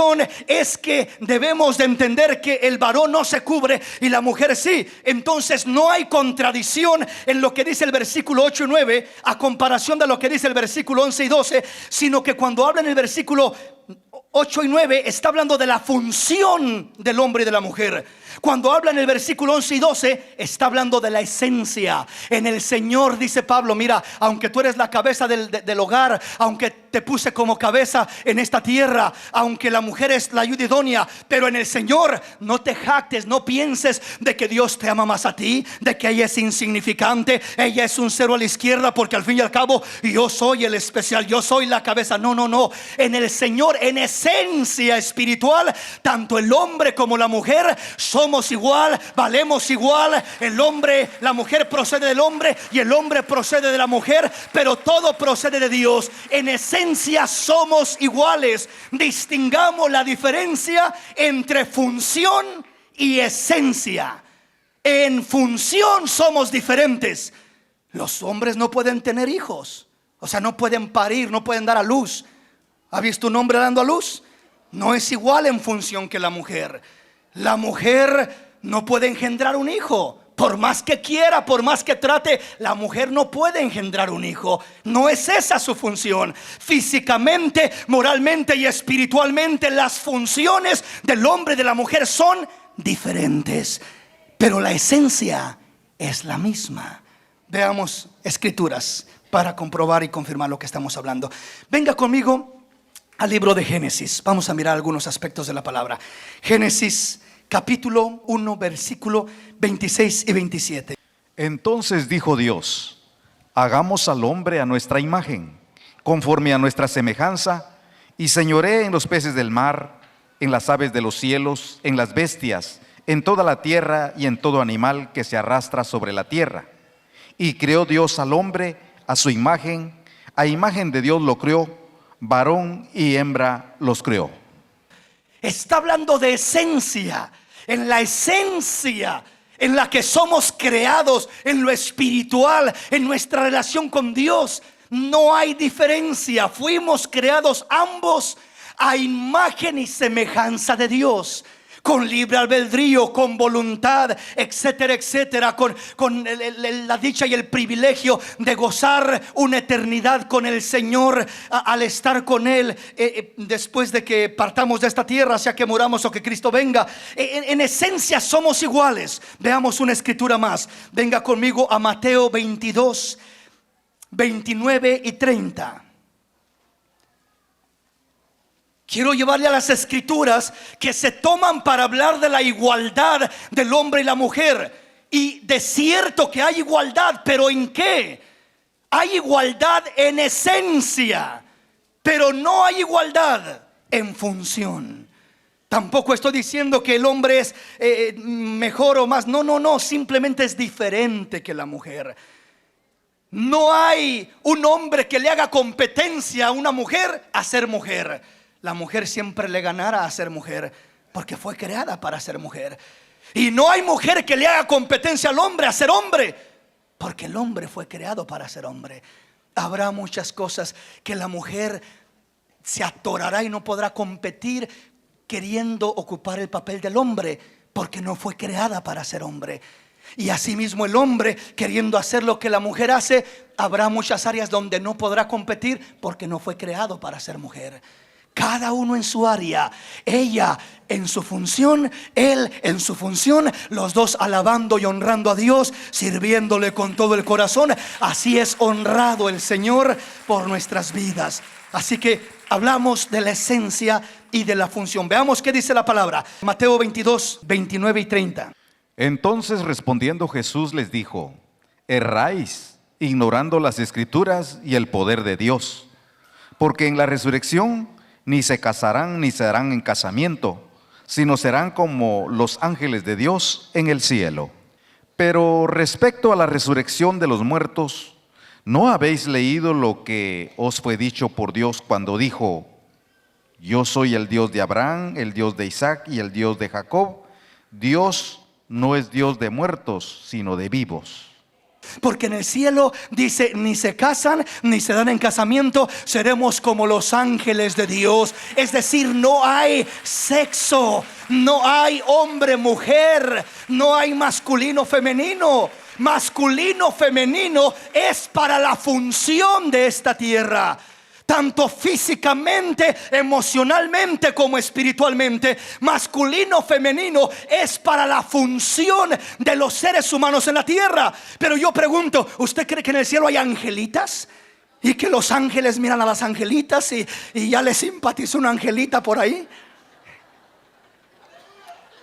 es que debemos de entender que el varón no se cubre y la mujer sí. Entonces no hay contradicción en lo que dice el versículo 8 y 9 a comparación de lo que dice el versículo 11 y 12, sino que cuando habla en el versículo 8 y 9 está hablando de la función del hombre y de la mujer. Cuando habla en el versículo 11 y 12 está hablando de la esencia. En el Señor, dice Pablo: mira, aunque tú eres la cabeza del hogar, aunque te puse como cabeza en esta tierra, aunque la mujer es la ayuda idónea, pero en el Señor no te jactes, no pienses de que Dios te ama más a ti, de que ella es insignificante, ella es un cero a la izquierda, porque al fin y al cabo yo soy el especial, yo soy la cabeza. No, no, no. En el Señor, en esencia espiritual, tanto el hombre como la mujer somos igual, valemos igual. El hombre, la mujer procede del hombre y el hombre procede de la mujer, pero todo procede de Dios. En esencia somos iguales. Distingamos la diferencia entre función y esencia. En función somos diferentes. Los hombres no pueden tener hijos, o sea, no pueden parir, no pueden dar a luz. ¿Ha visto un hombre dando a luz? No es igual en función que la mujer. La mujer no puede engendrar un hijo. Por más que quiera, por más que trate, la mujer no puede engendrar un hijo. No es esa su función. Físicamente, moralmente y espiritualmente, las funciones del hombre y de la mujer son diferentes, pero la esencia es la misma. Veamos escrituras para comprobar y confirmar lo que estamos hablando. Venga conmigo al libro de Génesis. Vamos a mirar algunos aspectos de la palabra. Génesis capítulo 1, versículo 26 y 27. Entonces dijo Dios: hagamos al hombre a nuestra imagen, conforme a nuestra semejanza, y señoree en los peces del mar, en las aves de los cielos, en las bestias, en toda la tierra y en todo animal que se arrastra sobre la tierra. Y creó Dios al hombre a su imagen, a imagen de Dios lo creó, varón y hembra los creó. Está hablando de esencia. En la esencia en la que somos creados, en lo espiritual, en nuestra relación con Dios, no hay diferencia. Fuimos creados ambos a imagen y semejanza de Dios, con libre albedrío, con voluntad, etcétera, etcétera, con la dicha y el privilegio de gozar una eternidad con el Señor, al estar con Él después de que partamos de esta tierra, sea que muramos o que Cristo venga. En esencia somos iguales. Veamos una escritura más. Venga conmigo a Mateo 22, 29 y 30. Quiero llevarle a las escrituras que se toman para hablar de la igualdad del hombre y la mujer. Y de cierto que hay igualdad, pero ¿en qué? Hay igualdad en esencia, pero no hay igualdad en función. Tampoco estoy diciendo que el hombre es mejor o más. No, simplemente es diferente que la mujer. No hay un hombre que le haga competencia a una mujer a ser mujer. La mujer siempre le ganará a ser mujer, porque fue creada para ser mujer. Y no hay mujer que le haga competencia al hombre a ser hombre, porque el hombre fue creado para ser hombre. Habrá muchas cosas que la mujer se atorará y no podrá competir queriendo ocupar el papel del hombre, porque no fue creada para ser hombre. Y asimismo el hombre queriendo hacer lo que la mujer hace, habrá muchas áreas donde no podrá competir, porque no fue creado para ser mujer. Cada uno en su área, ella en su función, él en su función, los dos alabando y honrando a Dios, sirviéndole con todo el corazón. Así es honrado el Señor por nuestras vidas. Así que hablamos de la esencia y de la función. Veamos qué dice la palabra. Mateo 22, 29 y 30. Entonces respondiendo Jesús les dijo: erráis, ignorando las Escrituras y el poder de Dios, porque en la resurrección ni se casarán ni se darán en casamiento, sino serán como los ángeles de Dios en el cielo. Pero respecto a la resurrección de los muertos, ¿no habéis leído lo que os fue dicho por Dios cuando dijo: yo soy el Dios de Abraham, el Dios de Isaac y el Dios de Jacob? Dios no es Dios de muertos, sino de vivos. Porque en el cielo dice: ni se casan ni se dan en casamiento, seremos como los ángeles de Dios. Es decir, no hay sexo, no hay hombre, mujer, no hay masculino, femenino. Masculino, femenino es para la función de esta tierra, tanto físicamente, emocionalmente como espiritualmente. Masculino, femenino es para la función de los seres humanos en la tierra. Pero yo pregunto, ¿usted cree que en el cielo hay angelitas? Y que los ángeles miran a las angelitas y ya les simpatiza una angelita por ahí.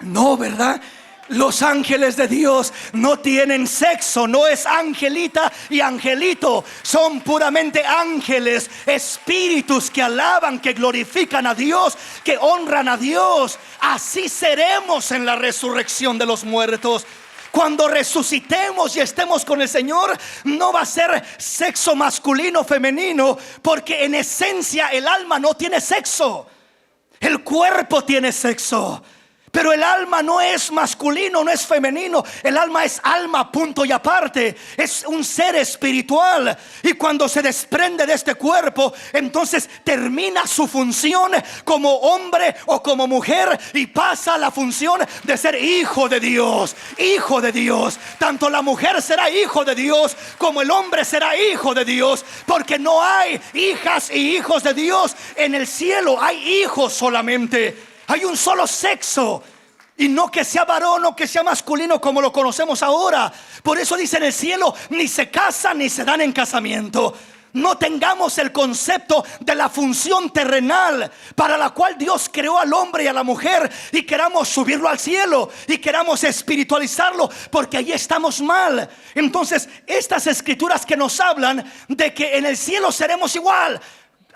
No, ¿verdad? Los ángeles de Dios no tienen sexo, no es angelita y angelito, son puramente ángeles, espíritus que alaban, que glorifican a Dios, que honran a Dios. Así seremos en la resurrección de los muertos. Cuando resucitemos y estemos con el Señor, no va a ser sexo masculino, femenino, porque en esencia el alma no tiene sexo. El cuerpo tiene sexo, pero el alma no es masculino, no es femenino. El alma es alma, punto y aparte. Es un ser espiritual. Y cuando se desprende de este cuerpo, entonces termina su función como hombre o como mujer y pasa a la función de ser hijo de Dios. Hijo de Dios. Tanto la mujer será hijo de Dios como el hombre será hijo de Dios. Porque no hay hijas y hijos de Dios en el cielo. Hay hijos solamente. Hay un solo sexo, y no que sea varón o que sea masculino como lo conocemos ahora. Por eso dice: en el cielo ni se casan ni se dan en casamiento. no tengamos el concepto de la función terrenal para la cual Dios creó al hombre y a la mujer, y queramos subirlo al cielo y queramos espiritualizarlo, porque ahí estamos mal. Entonces, estas escrituras que nos hablan de que en el cielo seremos igual,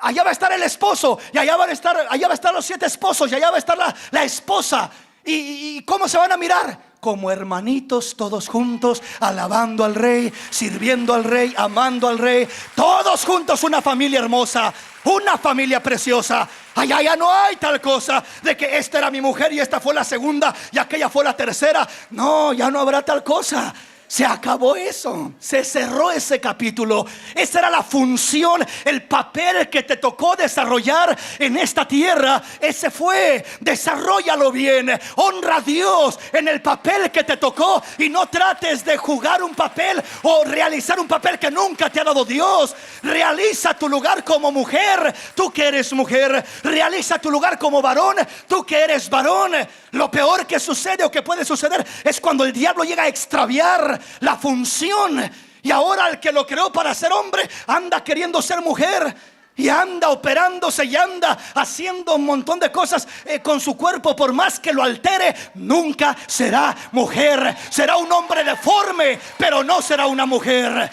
allá va a estar el esposo, y allá van a estar los 7 esposos, y allá va a estar la esposa. ¿Y cómo se van a mirar? Como hermanitos, todos juntos, alabando al Rey, sirviendo al Rey, amando al Rey, todos juntos, una familia hermosa, una familia preciosa. Allá ya no hay tal cosa de que esta era mi mujer y esta fue la segunda y aquella fue la tercera. No, ya no habrá tal cosa. Se acabó eso, se cerró ese capítulo. Esa era la función, el papel que te tocó desarrollar en esta tierra. Ese fue, desarrollalo bien. Honra a Dios en el papel que te tocó, y no trates de jugar un papel o realizar un papel que nunca te ha dado Dios. Realiza tu lugar como mujer, tú que eres mujer. Realiza tu lugar como varón, tú que eres varón. Lo peor que sucede o que puede suceder es cuando el diablo llega a extraviar la función, y ahora el que lo creó para ser hombre anda queriendo ser mujer, y anda operándose y anda haciendo un montón de cosas con su cuerpo. Por más que lo altere, nunca será mujer. Será un hombre deforme, pero no será una mujer.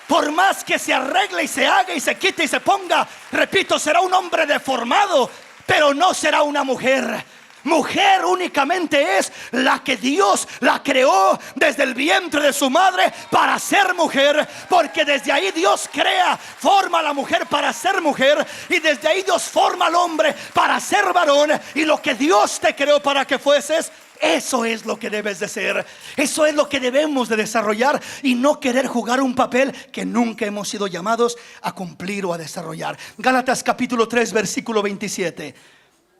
Por más que se arregle y se haga y se quite y se ponga, repito, será un hombre deformado, pero no será una mujer. Mujer únicamente es la que Dios la creó desde el vientre de su madre para ser mujer, porque desde ahí Dios crea, forma a la mujer para ser mujer, y desde ahí Dios forma al hombre para ser varón. Y lo que Dios te creó para que fueses, eso es lo que debes de ser. Eso es lo que debemos de desarrollar, y no querer jugar un papel que nunca hemos sido llamados a cumplir o a desarrollar. Gálatas capítulo 3 versículo 27.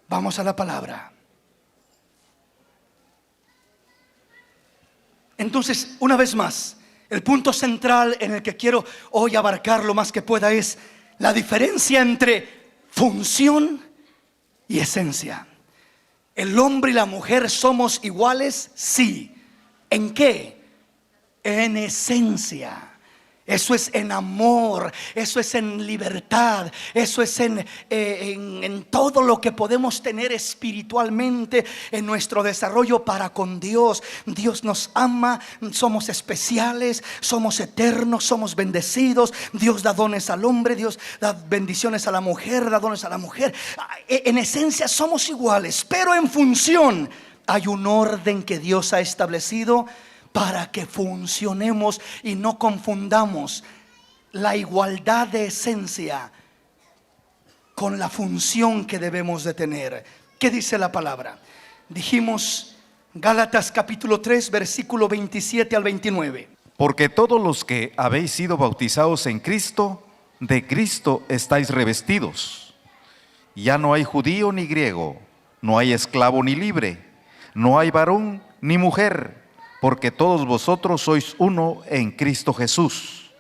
Vamos a la palabra. Entonces, una vez más, el punto central en el que quiero hoy abarcar lo más que pueda es la diferencia entre función y esencia. ¿El hombre y la mujer somos iguales? Sí. ¿En qué? En esencia. Eso es en amor, eso es en libertad, eso es en todo lo que podemos tener espiritualmente en nuestro desarrollo para con Dios. Dios nos ama, somos especiales, somos eternos, somos bendecidos. Dios da dones al hombre, Dios da bendiciones a la mujer, da dones a la mujer. En esencia somos iguales, pero en función hay un orden que Dios ha establecido para que funcionemos y no confundamos la igualdad de esencia con la función que debemos de tener. ¿Qué dice la palabra? Dijimos Gálatas capítulo 3 versículo 27 al 29. Porque todos los que habéis sido bautizados en Cristo, de Cristo estáis revestidos. Ya no hay judío ni griego, no hay esclavo ni libre, no hay varón ni mujer, porque todos vosotros sois uno en Cristo Jesús.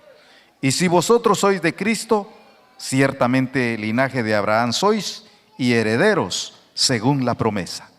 Y si vosotros sois de Cristo, ciertamente linaje de Abraham sois, y herederos según la promesa.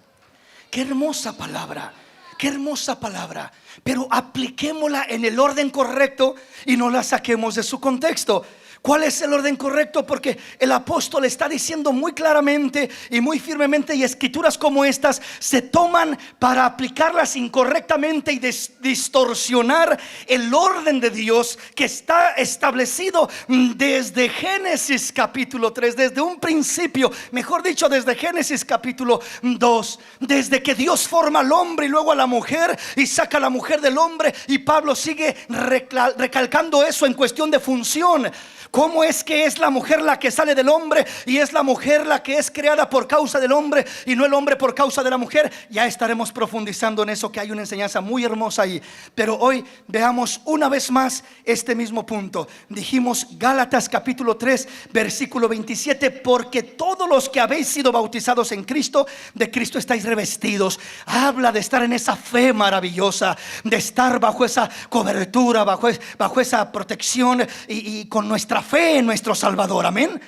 Qué hermosa palabra, qué hermosa palabra. Pero apliquémosla en el orden correcto y no la saquemos de su contexto. ¿Cuál es el orden correcto? Porque el apóstol está diciendo muy claramente y muy firmemente, y escrituras como estas se toman para aplicarlas incorrectamente y distorsionar el orden de Dios que está establecido desde Génesis capítulo 3, desde un principio, mejor dicho, desde Génesis capítulo 2, desde que Dios forma al hombre y luego a la mujer y saca a la mujer del hombre, y Pablo sigue recalcando eso en cuestión de función. ¿Cómo es que es la mujer la que sale del hombre y es la mujer la que es creada por causa del hombre y no el hombre por causa de la mujer? Ya estaremos profundizando en eso, que hay una enseñanza muy hermosa ahí. Pero hoy veamos una vez más este mismo punto. Dijimos Gálatas capítulo 3 versículo 27: porque todos los que habéis sido bautizados en Cristo, de Cristo estáis revestidos. Habla de estar en esa fe maravillosa, de estar bajo esa cobertura, bajo esa protección y con nuestra fe en nuestro Salvador, amén.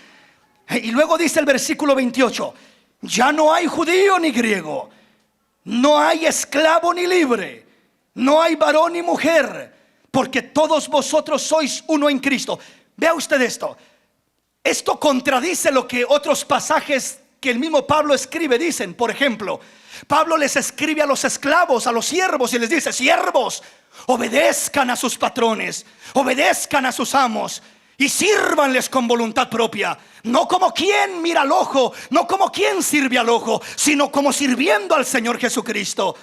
Y luego dice el versículo 28: ya no hay judío ni griego, no hay esclavo ni libre, no hay varón ni mujer, porque todos vosotros sois uno en Cristo. Vea usted esto. Esto contradice lo que otros pasajes que el mismo Pablo escribe dicen. Por ejemplo, Pablo les escribe a los esclavos, a los siervos, y les dice: siervos, obedezcan a sus patrones, obedezcan a sus amos y sírvanles con voluntad propia, no como quien mira al ojo, no como quien sirve al ojo, sino como sirviendo al Señor Jesucristo.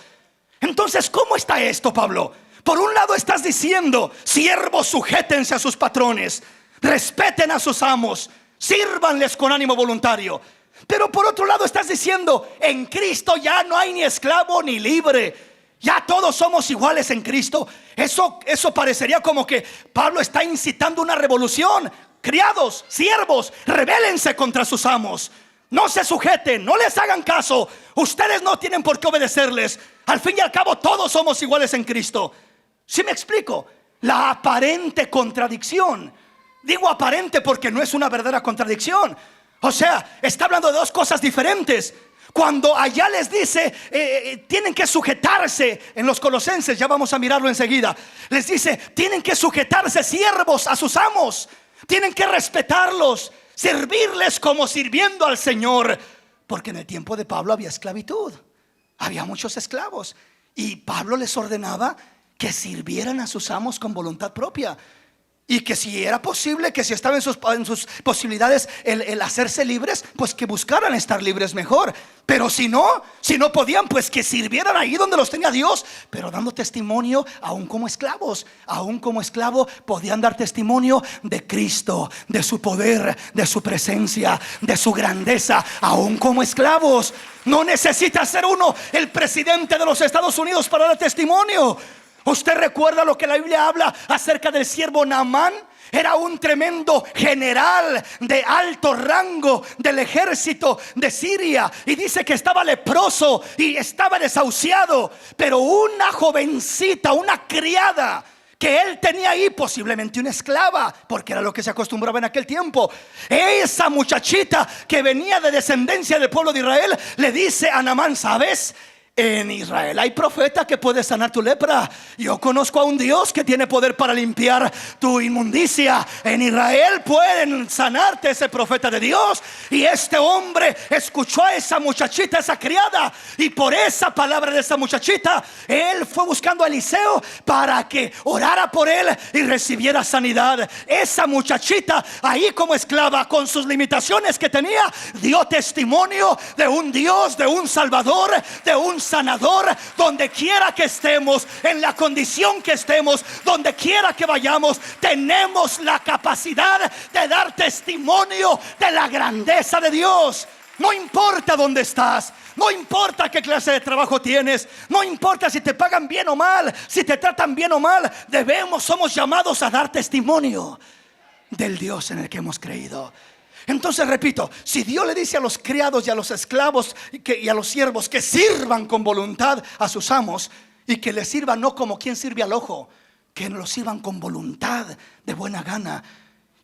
Entonces, ¿cómo está esto, Pablo? Por un lado estás diciendo: siervos, sujétense a sus patrones, respeten a sus amos, sírvanles con ánimo voluntario. Pero por otro lado estás diciendo: en Cristo ya no hay ni esclavo ni libre, ya todos somos iguales en Cristo. Eso parecería como que Pablo está incitando una revolución. Criados, siervos, rebélense contra sus amos, no se sujeten, no les hagan caso. Ustedes no tienen por qué obedecerles. Al fin y al cabo todos somos iguales en Cristo. ¿Sí me explico? La aparente contradicción. Digo aparente porque no es una verdadera contradicción. O sea, está hablando de dos cosas diferentes. Cuando allá les dice tienen que sujetarse, en los Colosenses, ya vamos a mirarlo enseguida, les dice: tienen que sujetarse, siervos, a sus amos, tienen que respetarlos, servirles como sirviendo al Señor. Porque en el tiempo de Pablo había esclavitud, había muchos esclavos, y Pablo les ordenaba que sirvieran a sus amos con voluntad propia. Y que si era posible, que si estaba en sus posibilidades el hacerse libres, pues que buscaran estar libres mejor. Pero si no podían, pues que sirvieran ahí donde los tenía Dios, pero dando testimonio aún como esclavos. Aún como esclavo podían dar testimonio de Cristo, de su poder, de su presencia, de su grandeza, aún como esclavos. No necesita ser uno el presidente de los Estados Unidos para dar testimonio. ¿Usted recuerda lo que la Biblia habla acerca del siervo Naamán? Era un tremendo general de alto rango del ejército de Siria, y dice que estaba leproso y estaba desahuciado. Pero una jovencita, una criada que él tenía ahí, posiblemente una esclava, porque era lo que se acostumbraba en aquel tiempo, esa muchachita que venía de descendencia del pueblo de Israel, le dice a Naamán: ¿sabes? En Israel hay profeta que puede sanar tu lepra. Yo conozco a un Dios que tiene poder para limpiar tu inmundicia. En Israel pueden sanarte, ese profeta de Dios. Y este hombre escuchó a esa muchachita, esa criada, y por esa palabra de esa muchachita, él fue buscando a Eliseo para que orara por él y recibiera sanidad. Esa muchachita ahí como esclava, con sus limitaciones que tenía, dio testimonio de un Dios, de un Salvador, de un sanador. Donde quiera que estemos, en la condición que estemos, donde quiera que vayamos, tenemos la capacidad de dar testimonio de la grandeza de Dios. No importa dónde estás, no importa qué clase de trabajo tienes, no importa si te pagan bien o mal, si te tratan bien o mal, somos llamados a dar testimonio del Dios en el que hemos creído. Entonces repito, si Dios le dice a los criados y a los esclavos y a los siervos que sirvan con voluntad a sus amos, y que les sirvan no como quien sirve al ojo, que los sirvan con voluntad, de buena gana.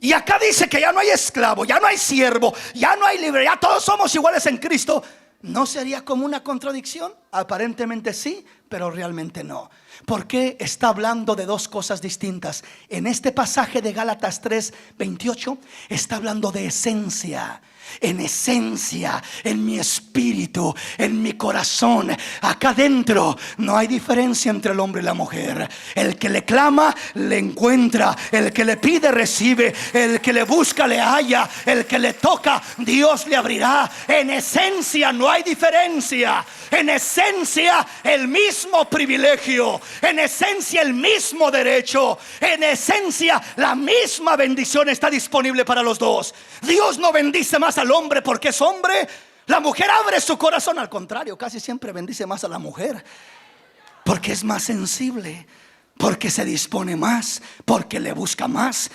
Y acá dice que ya no hay esclavo, ya no hay siervo, ya no hay libre, ya todos somos iguales en Cristo. ¿No sería como una contradicción? Aparentemente sí, pero realmente no. Porque está hablando de dos cosas distintas. En este pasaje de Gálatas 3:28 está hablando de esencia. En esencia, en mi espíritu, en mi corazón, acá dentro no hay diferencia entre el hombre y la mujer. El que le clama, le encuentra. El que le pide, recibe. El que le busca, le halla. El que le toca, Dios le abrirá. En esencia no hay diferencia. En esencia el mismo privilegio. En esencia el mismo derecho. En esencia la misma bendición está disponible para los dos. Dios no bendice más al hombre porque es hombre. La mujer abre su corazón. Al contrario, casi siempre bendice más a la mujer, porque es más sensible, porque se dispone más, porque le busca más.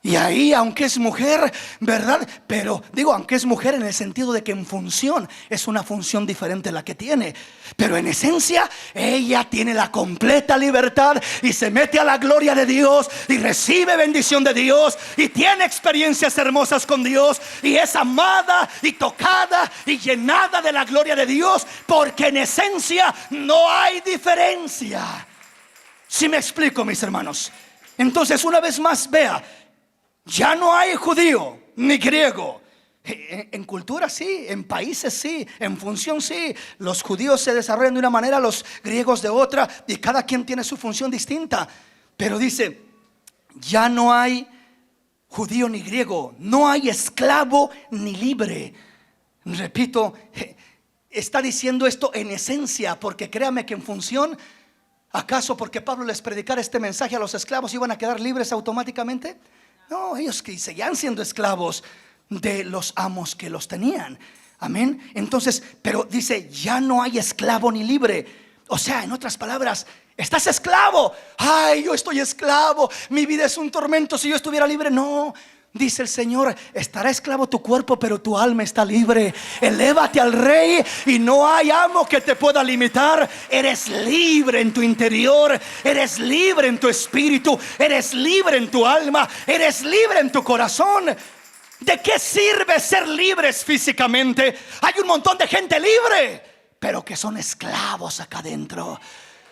Y ahí, aunque es mujer, ¿verdad? Pero digo, aunque es mujer en el sentido de que en función es una función diferente la que tiene, pero en esencia ella tiene la completa libertad y se mete a la gloria de Dios y recibe bendición de Dios y tiene experiencias hermosas con Dios y es amada y tocada y llenada de la gloria de Dios, porque en esencia no hay diferencia. ¿Sí me explico, mis hermanos? Entonces, una vez más, vea, Ya no hay judío ni griego. En cultura sí, en países sí, en función sí. Los judíos se desarrollan de una manera, los griegos de otra, y cada quien tiene su función distinta. Pero dice, ya no hay judío ni griego, no hay esclavo ni libre. Repito, está diciendo esto en esencia, porque créame que en función, ¿acaso porque Pablo les predicara este mensaje a los esclavos iban a quedar libres automáticamente? No, ellos que seguían siendo esclavos de los amos que los tenían. Amén. Entonces, pero dice, ya no hay esclavo ni libre. O sea, en otras palabras, estás esclavo. Ay, yo estoy esclavo, mi vida es un tormento. Si yo estuviera libre, no. Dice el Señor, estará esclavo tu cuerpo, pero tu alma está libre. Elévate al Rey y no hay amo que te pueda limitar. Eres libre en tu interior, eres libre en tu espíritu, eres libre en tu alma, eres libre en tu corazón. ¿De qué sirve ser libres físicamente? Hay un montón de gente libre, pero que son esclavos acá adentro.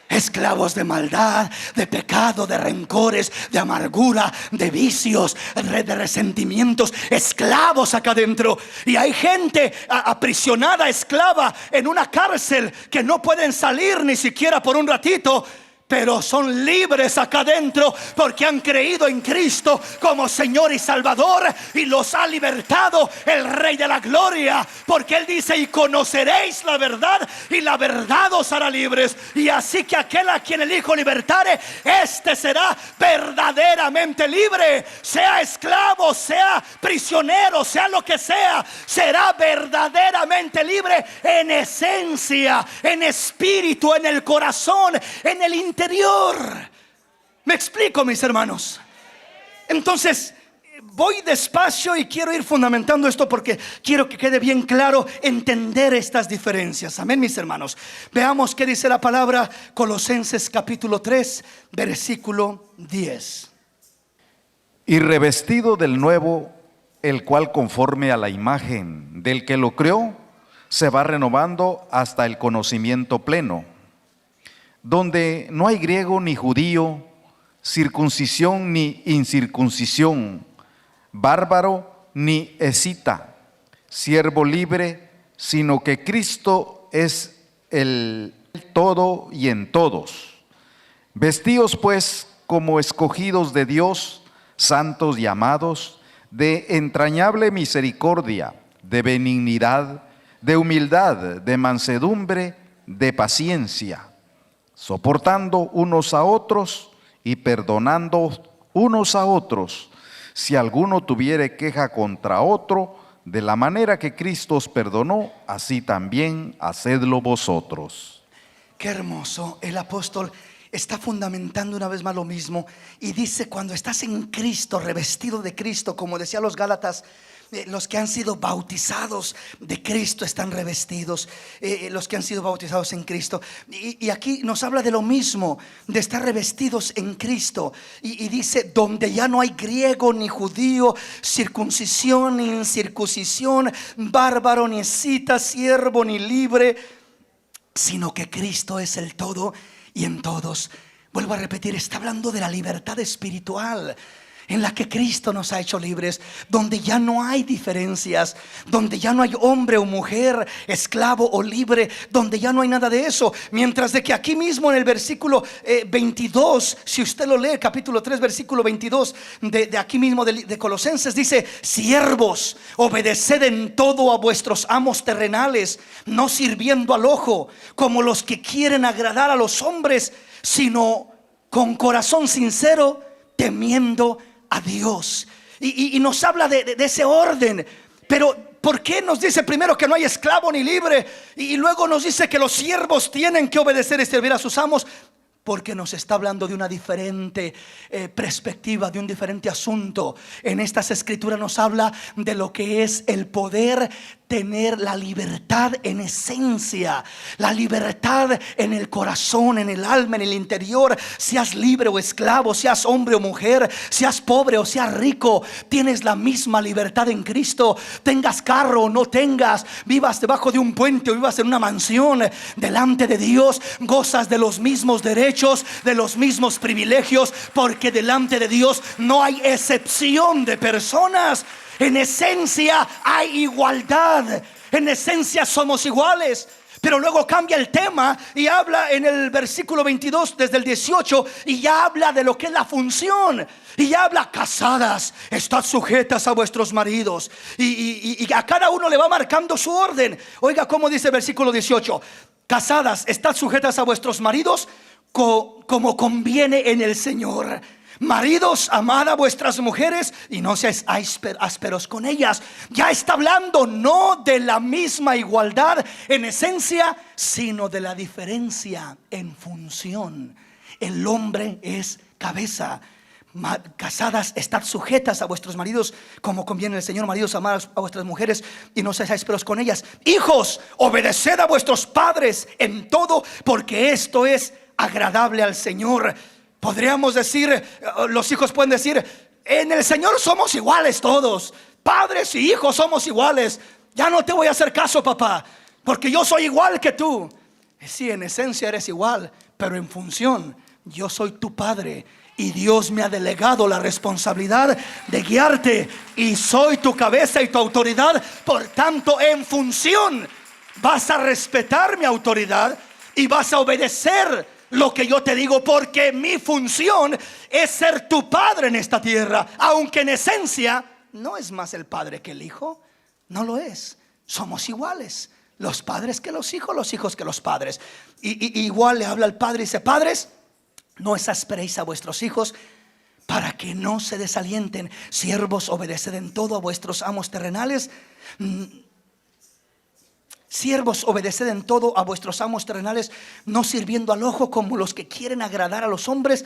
Esclavos de maldad, de pecado, de rencores, de amargura, de vicios, de resentimientos. Esclavos acá adentro. Y hay gente aprisionada, esclava en una cárcel, que no pueden salir ni siquiera por un ratito, pero son libres acá adentro porque han creído en Cristo como Señor y Salvador, y los ha libertado el Rey de la Gloria, porque Él dice, y conoceréis la verdad y la verdad os hará libres. Y así que aquel a quien el Hijo libertare, este será verdaderamente libre. Sea esclavo, sea prisionero, sea lo que sea, será verdaderamente libre en esencia, en espíritu, en el corazón, en el interior. ¿Me explico, mis hermanos? Entonces, voy despacio y quiero ir fundamentando esto porque quiero que quede bien claro entender estas diferencias. Amén, mis hermanos. Veamos qué dice la palabra. Colosenses capítulo 3, versículo 10. Y revestido del nuevo, el cual conforme a la imagen del que lo creó, se va renovando hasta el conocimiento pleno, donde no hay griego ni judío, circuncisión ni incircuncisión, bárbaro ni escita, siervo libre, sino que Cristo es el todo y en todos. Vestíos pues como escogidos de Dios, santos y amados, de entrañable misericordia, de benignidad, de humildad, de mansedumbre, de paciencia, soportando unos a otros y perdonando unos a otros, si alguno tuviere queja contra otro, de la manera que Cristo os perdonó, así también hacedlo vosotros. Qué hermoso. El apóstol está fundamentando una vez más lo mismo y dice, cuando estás en Cristo, revestido de Cristo, como decía los Gálatas, los que han sido bautizados de Cristo están revestidos, los que han sido bautizados en Cristo. Y aquí nos habla de lo mismo, de estar revestidos en Cristo. Y dice, donde ya no hay griego ni judío, circuncisión ni incircuncisión, bárbaro ni escita, siervo ni libre, sino que Cristo es el todo y en todos. Vuelvo a repetir, está hablando de la libertad espiritual en la que Cristo nos ha hecho libres, donde ya no hay diferencias, donde ya no hay hombre o mujer, esclavo o libre, donde ya no hay nada de eso. Mientras de que aquí mismo en el versículo 22, si usted lo lee, capítulo 3, versículo 22 de aquí mismo de Colosenses, dice: siervos, obedeced en todo a vuestros amos terrenales, no sirviendo al ojo como los que quieren agradar a los hombres, sino con corazón sincero, temiendo a Dios. Y nos habla de ese orden. Pero ¿por qué nos dice primero que no hay esclavo ni libre y luego nos dice que los siervos tienen que obedecer y servir a sus amos? Porque nos está hablando de una diferente perspectiva, de un diferente asunto. En estas escrituras nos habla de lo que es el poder tener la libertad en esencia, la libertad en el corazón, en el alma, en el interior. Seas libre o esclavo, seas hombre o mujer, seas pobre o seas rico, tienes la misma libertad en Cristo. Tengas carro o no tengas, vivas debajo de un puente o vivas en una mansión, delante de Dios gozas de los mismos derechos, de los mismos privilegios, porque delante de Dios no hay excepción de personas. En esencia hay igualdad, en esencia somos iguales. Pero luego cambia el tema y habla en el versículo 22 desde el 18, y ya habla de lo que es la función. Y ya habla: casadas, estad sujetas a vuestros maridos. Y a cada uno le va marcando su orden. Oiga cómo dice el versículo 18: casadas, estad sujetas a vuestros maridos como conviene en el Señor. Maridos, amad a vuestras mujeres y no seáis ásperos con ellas. Ya está hablando no de la misma igualdad en esencia, sino de la diferencia en función. El hombre es cabeza. Casadas, estad sujetas a vuestros maridos como conviene el Señor. Maridos, amad a vuestras mujeres y no seáis ásperos con ellas. Hijos, obedeced a vuestros padres en todo, porque esto es agradable al Señor. Podríamos decir, los hijos pueden decir: en el Señor somos iguales todos. Padres y hijos somos iguales. Ya no te voy a hacer caso, papá, porque yo soy igual que tú. Sí, en esencia eres igual, pero en función, yo soy tu padre y Dios me ha delegado la responsabilidad de guiarte, y soy tu cabeza y tu autoridad. Por tanto, en función, vas a respetar mi autoridad y vas a obedecer lo que yo te digo, porque mi función es ser tu padre en esta tierra. Aunque en esencia no es más el padre que el hijo, no lo es. Somos iguales, los padres que los hijos que los padres. Y igual le habla al padre y dice: padres, no exasperéis a vuestros hijos, para que no se desalienten. Siervos, obedeced en todo a vuestros amos terrenales. Siervos, obedeced en todo a vuestros amos terrenales, no sirviendo al ojo como los que quieren agradar a los hombres,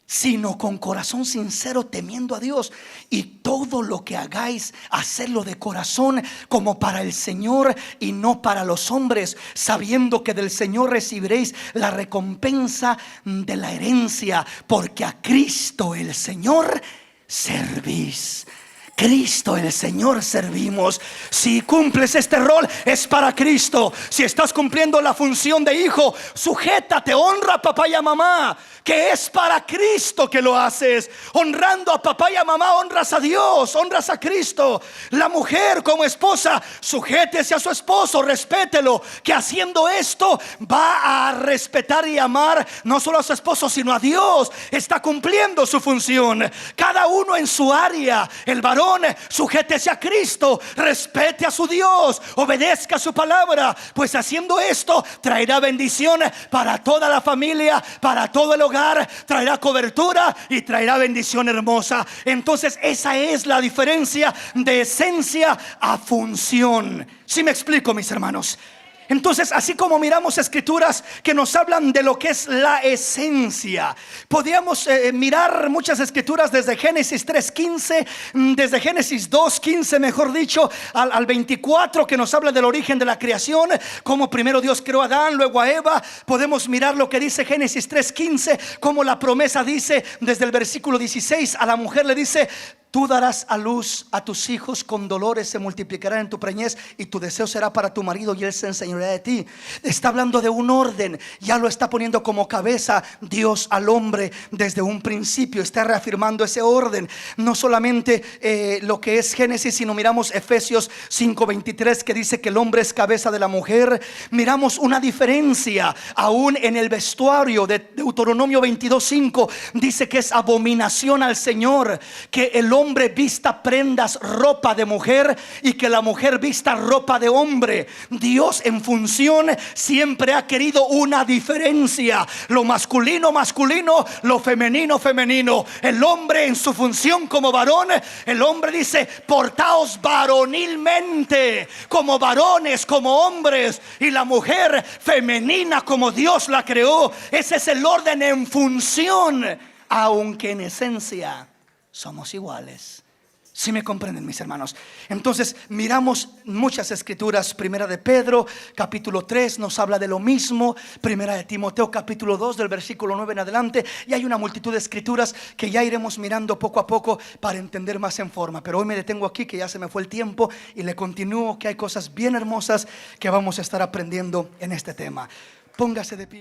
sino con corazón sincero, temiendo a Dios. Y todo lo que hagáis, hacedlo de corazón, como para el Señor y no para los hombres, sabiendo que del Señor recibiréis la recompensa de la herencia, porque a Cristo el Señor servís. Cristo el Señor servimos. Si cumples este rol, es para Cristo. Si estás cumpliendo la función de hijo, sujétate, honra a papá y a mamá, que es para Cristo que lo haces. Honrando a papá y a mamá, honras a Dios, honras a Cristo. La mujer como esposa, sujétese a su esposo, respételo, que haciendo esto va a respetar y amar no solo a su esposo, sino a Dios. Está cumpliendo su función, cada uno en su área. El varón, sujétese a Cristo, respete a su Dios, obedezca su palabra, pues haciendo esto traerá bendición para toda la familia, para todo el hogar, traerá cobertura y traerá bendición hermosa. Entonces esa es la diferencia de esencia a función. ¿Sí me explico, mis hermanos? Entonces, así como miramos escrituras que nos hablan de lo que es la esencia, podríamos mirar muchas escrituras desde Génesis 3:15, desde Génesis 2:15, mejor dicho, al 24, que nos habla del origen de la creación, como primero Dios creó a Adán, luego a Eva. Podemos mirar lo que dice Génesis 3:15, como la promesa dice desde el versículo 16, a la mujer le dice: tú darás a luz a tus hijos, con dolores se multiplicarán en tu preñez, y tu deseo será para tu marido, y él se enseñoreará de ti. Está hablando de un orden, ya lo está poniendo como cabeza Dios al hombre desde un principio. Está reafirmando ese orden. No solamente lo que es Génesis, sino miramos Efesios 5:23, que dice que el hombre es cabeza de la mujer. Miramos una diferencia aún en el vestuario de Deuteronomio 22:5, dice que es abominación al Señor que el hombre vista prendas, ropa de mujer, y que la mujer vista ropa de hombre. Dios en función siempre ha querido una diferencia: lo masculino masculino, lo femenino femenino. El hombre en su función como varón, el hombre dice: portaos varonilmente, como varones, como hombres, y la mujer femenina como Dios la creó. Ese es el orden en función, aunque en esencia somos iguales. Si me comprenden, mis hermanos. Entonces miramos muchas escrituras. Primera de Pedro capítulo 3 nos habla de lo mismo. Primera de Timoteo capítulo 2 del versículo 9 en adelante. Y hay una multitud de escrituras que ya iremos mirando poco a poco para entender más en forma. Pero hoy me detengo aquí, que ya se me fue el tiempo, y le continúo, que hay cosas bien hermosas que vamos a estar aprendiendo en este tema. Póngase de pie.